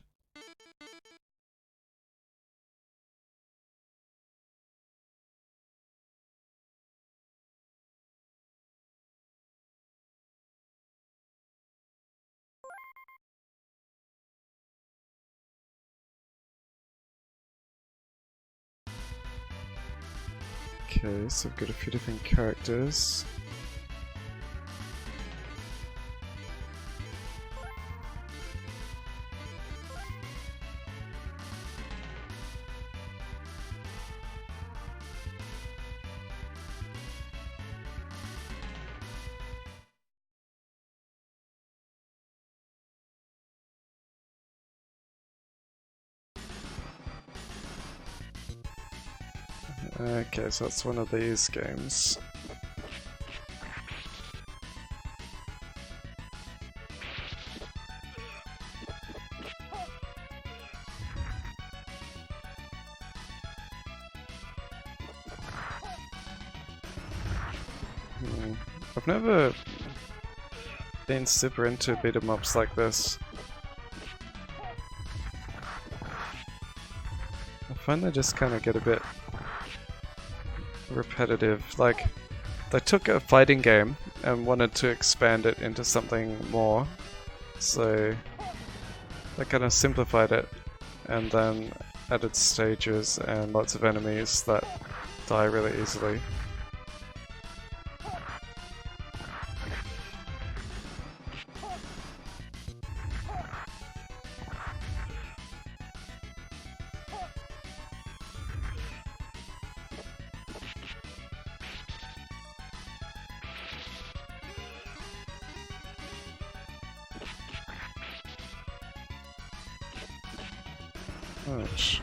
Okay, so we've got a few different characters. Okay, so that's one of these games. I've never been super into beat 'em ups like this. I find they just kind of get a bit repetitive. Like, they took a fighting game and wanted to expand it into something more, so they kind of simplified it and then added stages and lots of enemies that die really easily. Ouch.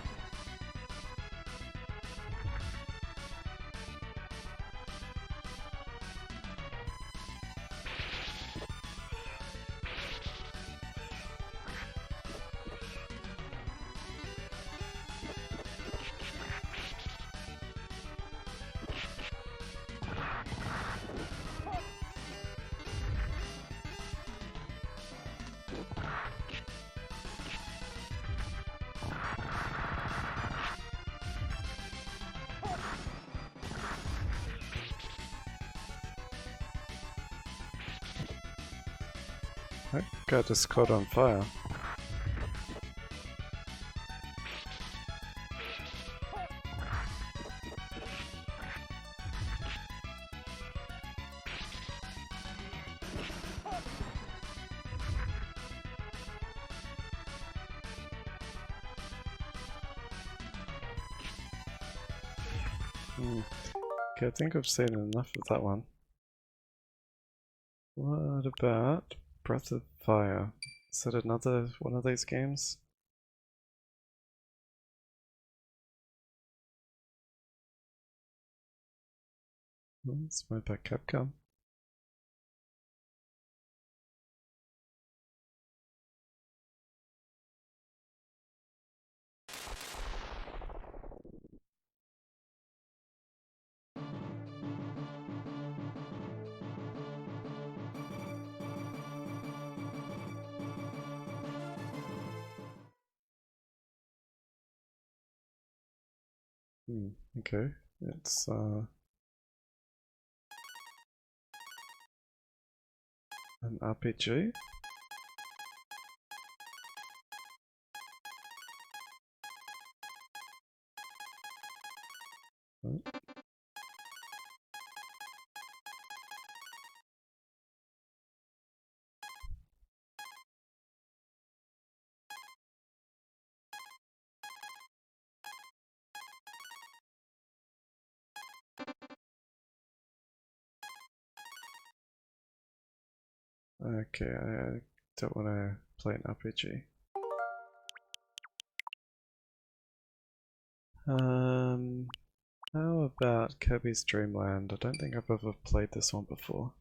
That guy just caught on fire. Okay, I think I've seen enough of that one. What about Breath of Fire? Is that another one of these games? It's made by Capcom. Okay, it's an RPG. Oh. Okay, I don't want to play an RPG. How about Kirby's Dream Land? I don't think I've ever played this one before.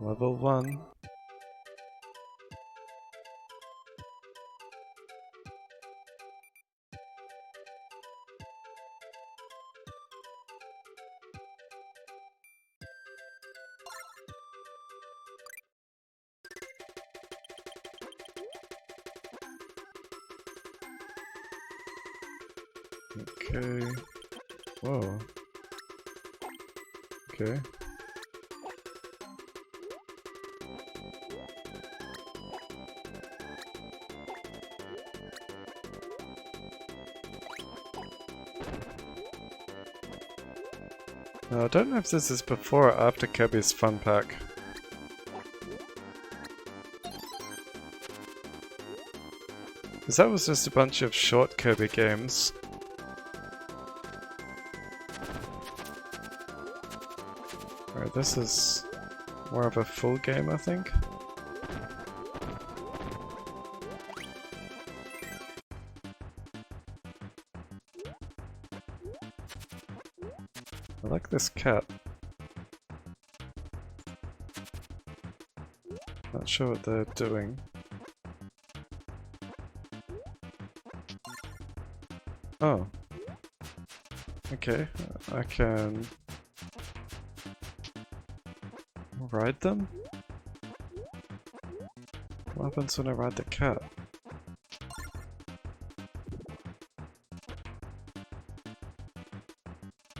Level 1. Okay. Whoa. Okay. Now, I don't know if this is before or after Kirby's Fun Pack. Because that was just a bunch of short Kirby games. Alright, this is more of a full game, I think. I like this cat. Not sure what they're doing. Oh. Okay, I can ride them? What happens when I ride the cat?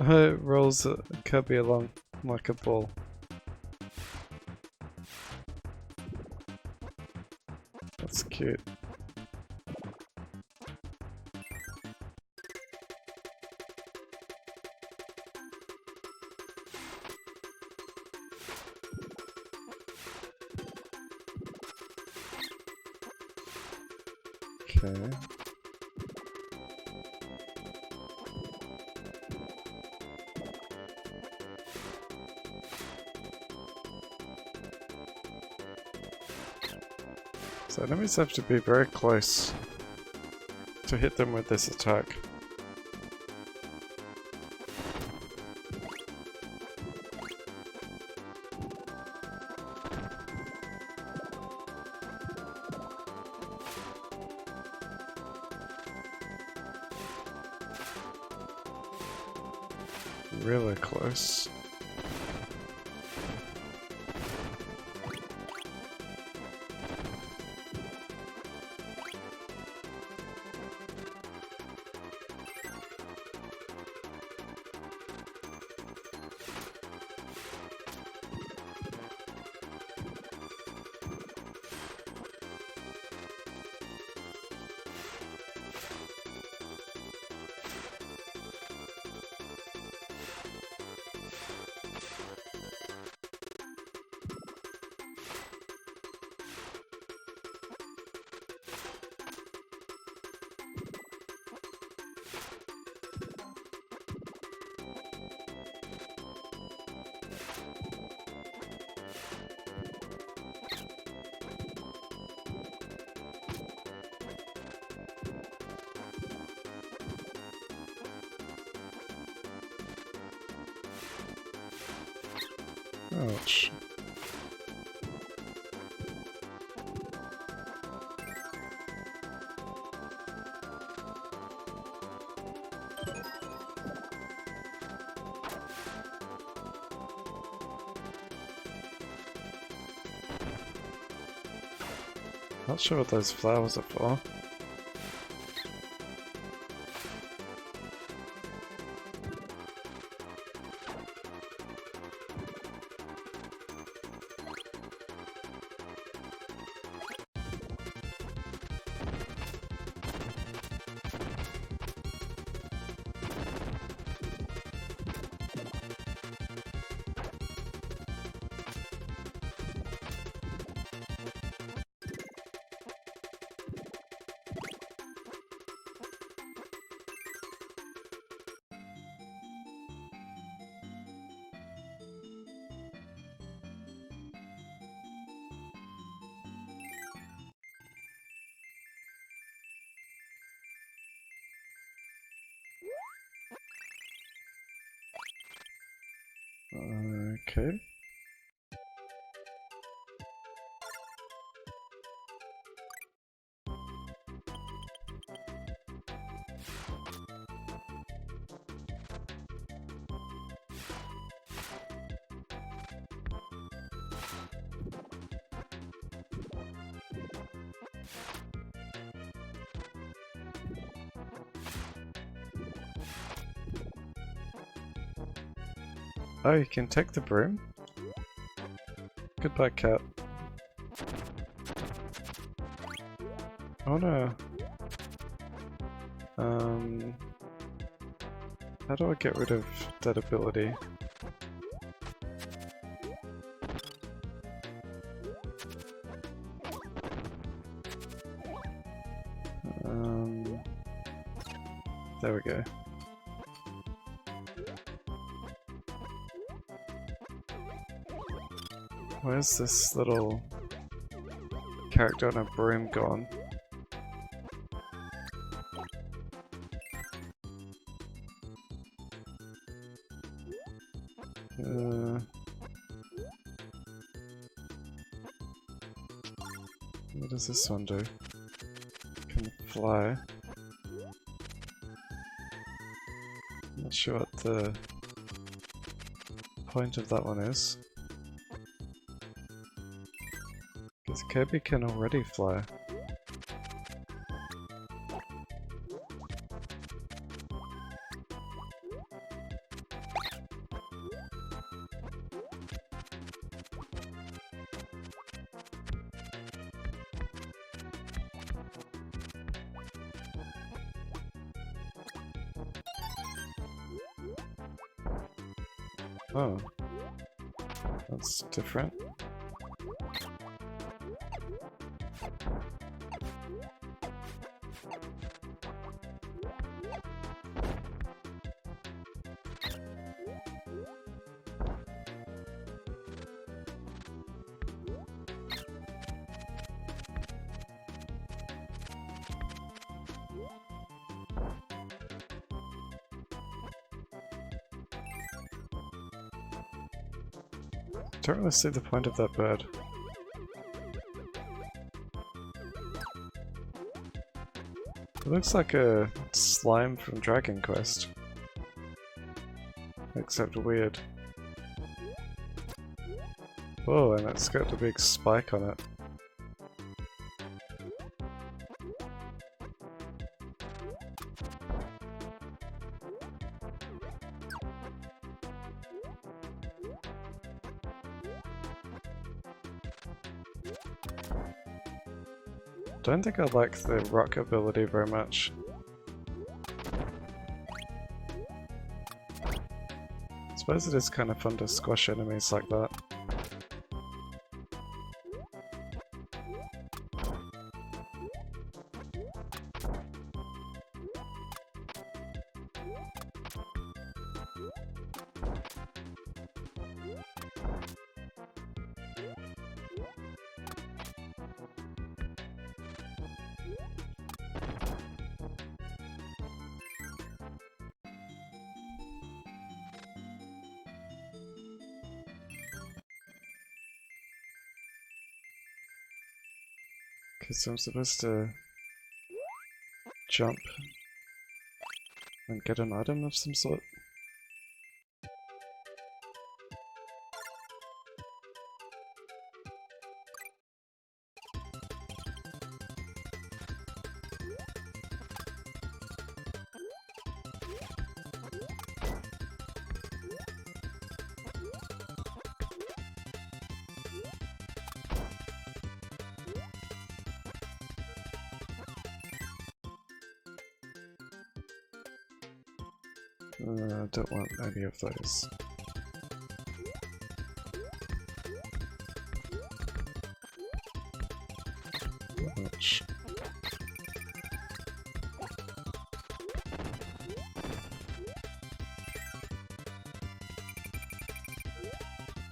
It rolls Kirby along like a ball. That's cute. Okay. So enemies have to be very close to hit them with this attack. Really close. Ouch. Not sure what those flowers are for. Okay. Oh, you can take the broom? Goodbye, cat. Oh no. How do I get rid of that ability? There we go. Where's this little character on a broom gone? What does this one do? Can fly. Not sure what the point of that one is. Because Kirby can already fly. Oh, that's different. Don't really see the point of that bird. It looks like a slime from Dragon Quest. Except weird. Oh, and it's got a big spike on it. Don't think I like the rock ability very much. I suppose it is kind of fun to squash enemies like that. Because I'm supposed to jump and get an item of some sort. I don't want any of those. Ouch.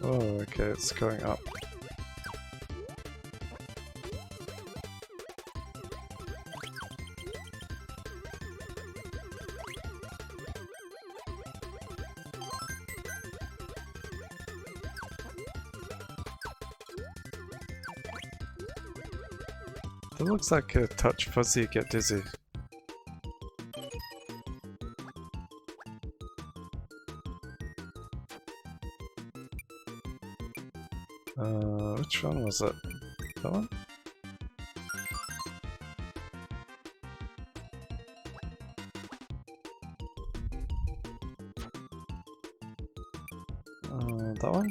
Oh, okay, it's going up. That looks like a touch fuzzy, get dizzy. Which one was it? That one? That one?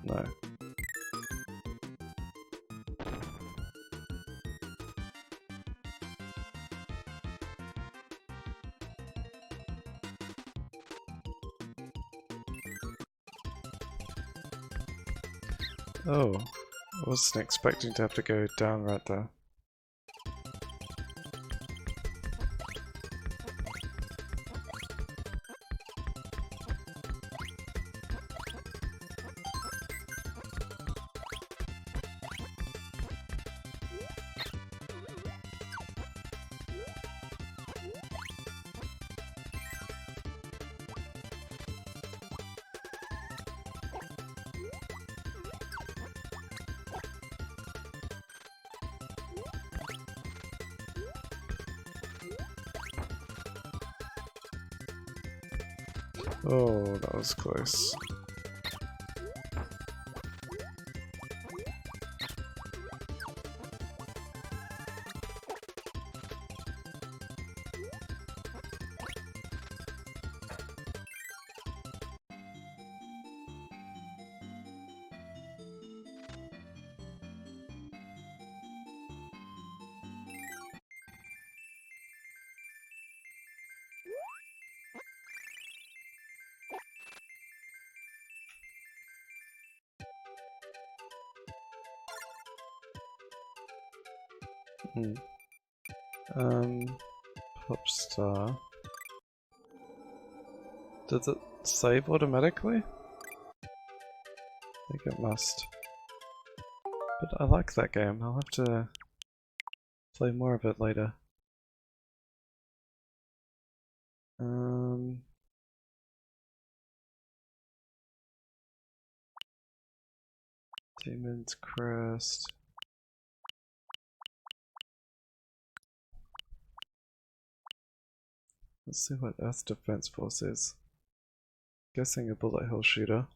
No. Oh, I wasn't expecting to have to go down right there. Oh, that was close. Pop star. Does it save automatically? I think it must. But I like that game, I'll have to play more of it later. Demon's Crest. Let's see what Earth Defense Force is. Guessing a bullet hell shooter.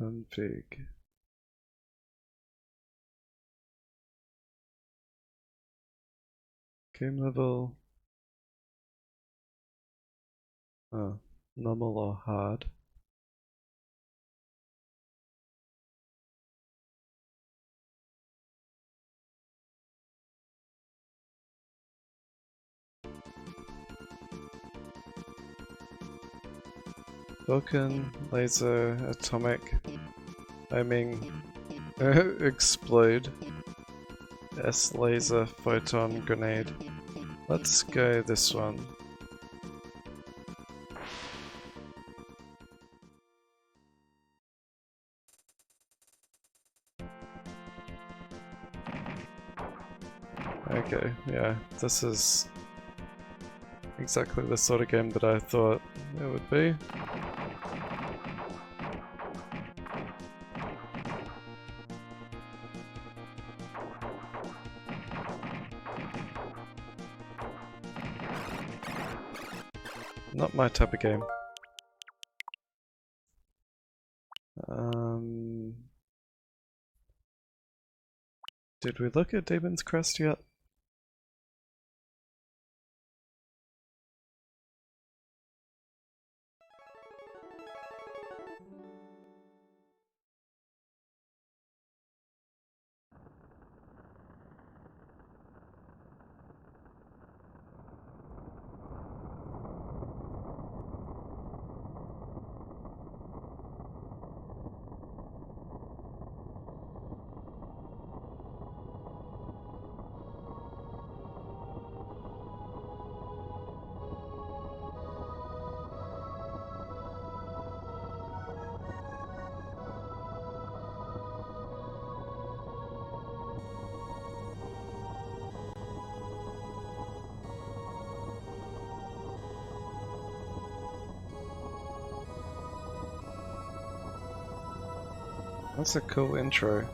Config. Game level. Oh, normal or hard. Vulcan, laser, atomic, aiming, explode, S laser, photon, grenade. Let's go this one. Okay, yeah, this is exactly the sort of game that I thought it would be. Not my type of game. Did we look at Demon's Crest yet? That's a cool intro.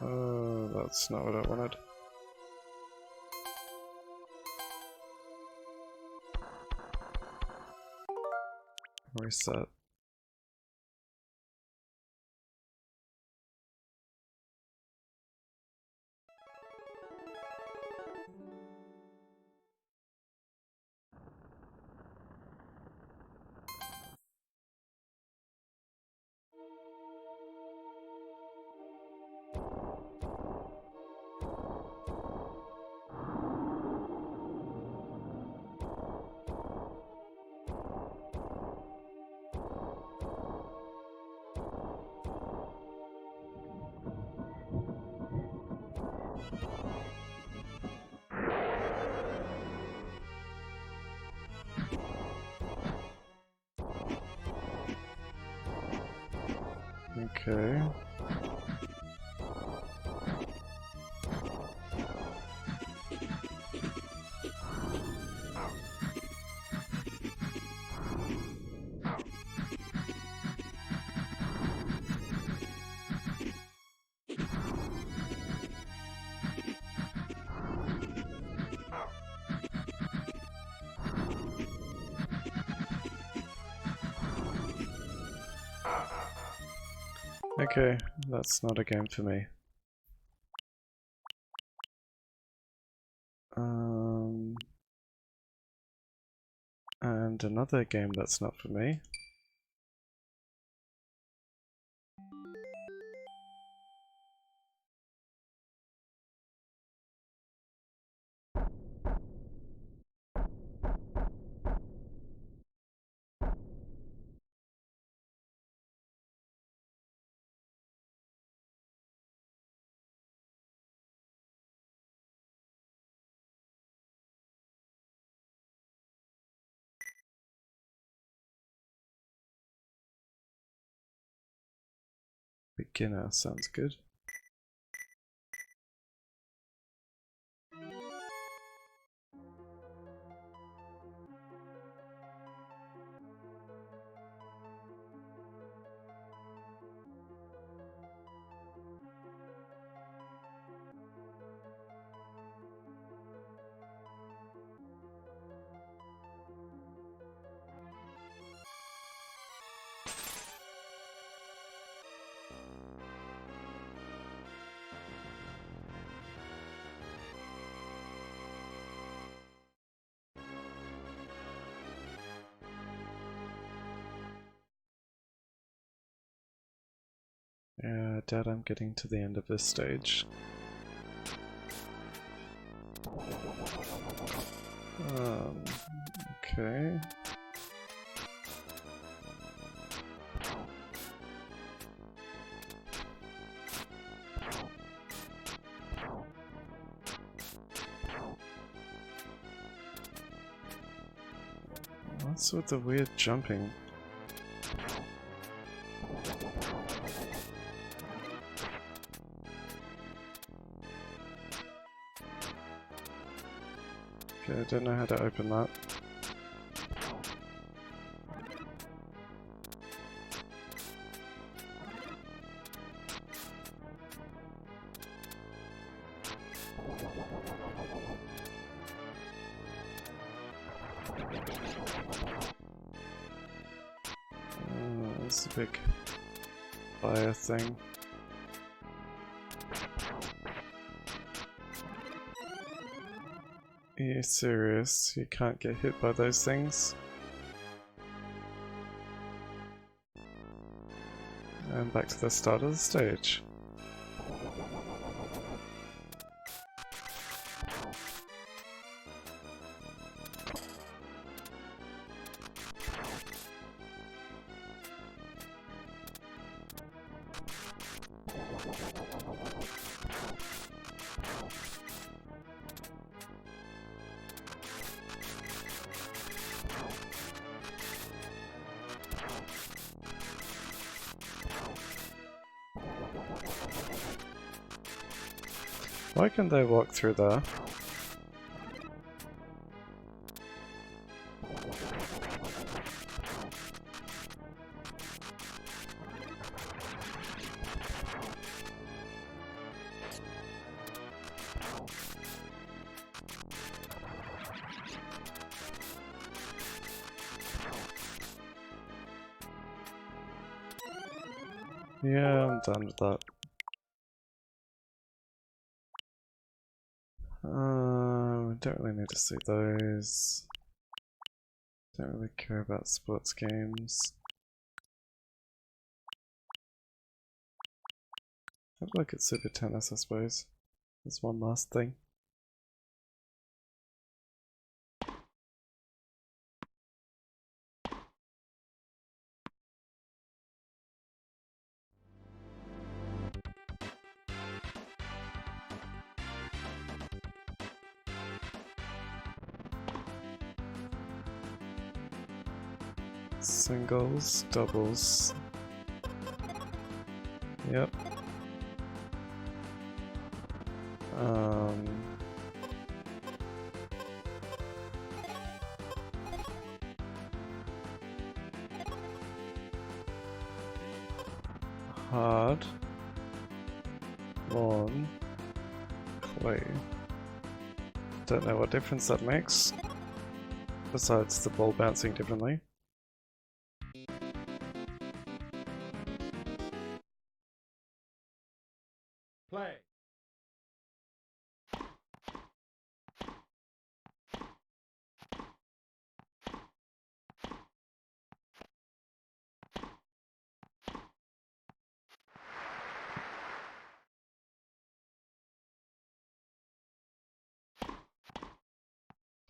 Oh, that's not what I wanted. Reset. Okay. Okay, that's not a game for me. And another game that's not for me. Beginner sounds good. Yeah, I doubt I'm getting to the end of this stage. Okay. What's with the weird jumping? Okay, I don't know how to open that. It's a big fire thing. Are you serious? You can't get hit by those things? And back to the start of the stage. Why can they walk through there? Yeah, I'm done with that. Don't really need to see those. Don't really care about sports games. I'd look at Super Tennis, I suppose. There's one last thing. Singles, doubles. Yep. Hard. Lawn. Clay. Don't know what difference that makes, besides the ball bouncing differently. Play.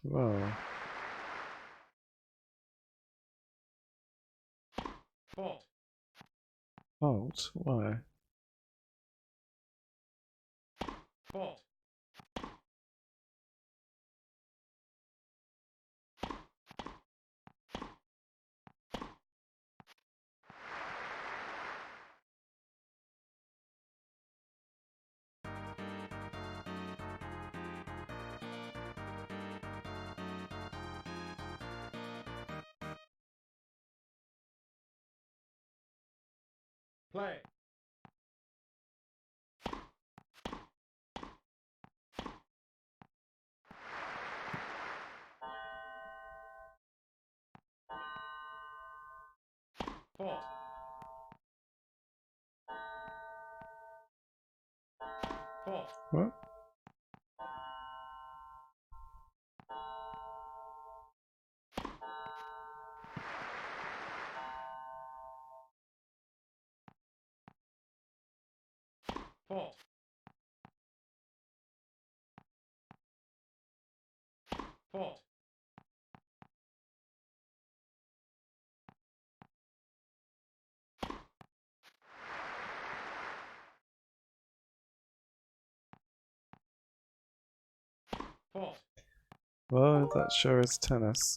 Whoa. Fault. Fault? Why? Fault. Play. Fault. Fault. What? Fault. Fault. Fault. Well, that sure is tennis.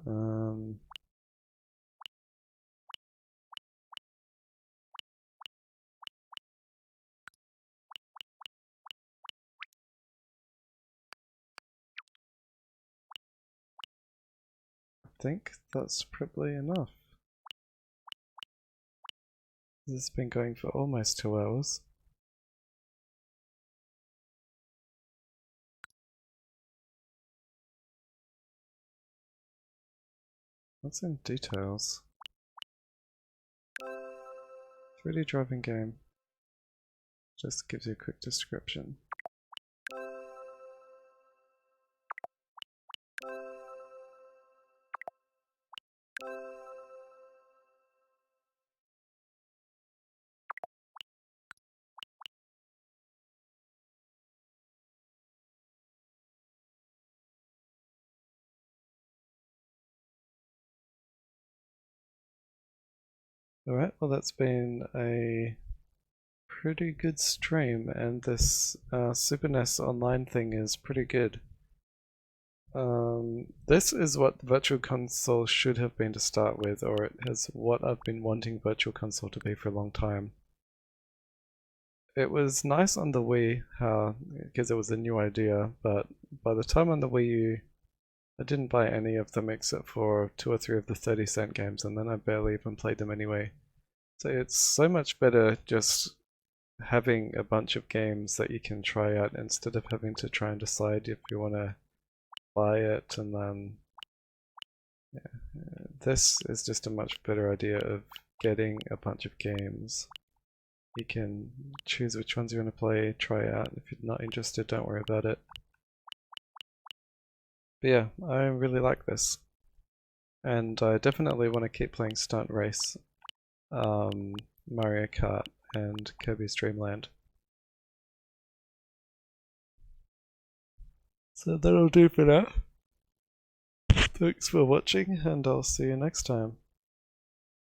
Um, I think that's probably enough. This has been going for almost 2 hours. What's in details? 3D driving game. Just gives you a quick description. Alright, well that's been a pretty good stream, and this Super NES Online thing is pretty good. This is what Virtual Console should have been to start with, or it is what I've been wanting Virtual Console to be for a long time. It was nice on the Wii, because it was a new idea, but by the time on the Wii U, I didn't buy any of them except for 2 or 3 of the 30-cent games, and then I barely even played them anyway. So it's so much better just having a bunch of games that you can try out instead of having to try and decide if you want to buy it, and then this is just a much better idea of getting a bunch of games. You can choose which ones you want to play, try out. If you're not interested, don't worry about it. But yeah, I really like this. And I definitely want to keep playing Stunt Race, Mario Kart, and Kirby's Dream Land. So that'll do for now. Thanks for watching, and I'll see you next time.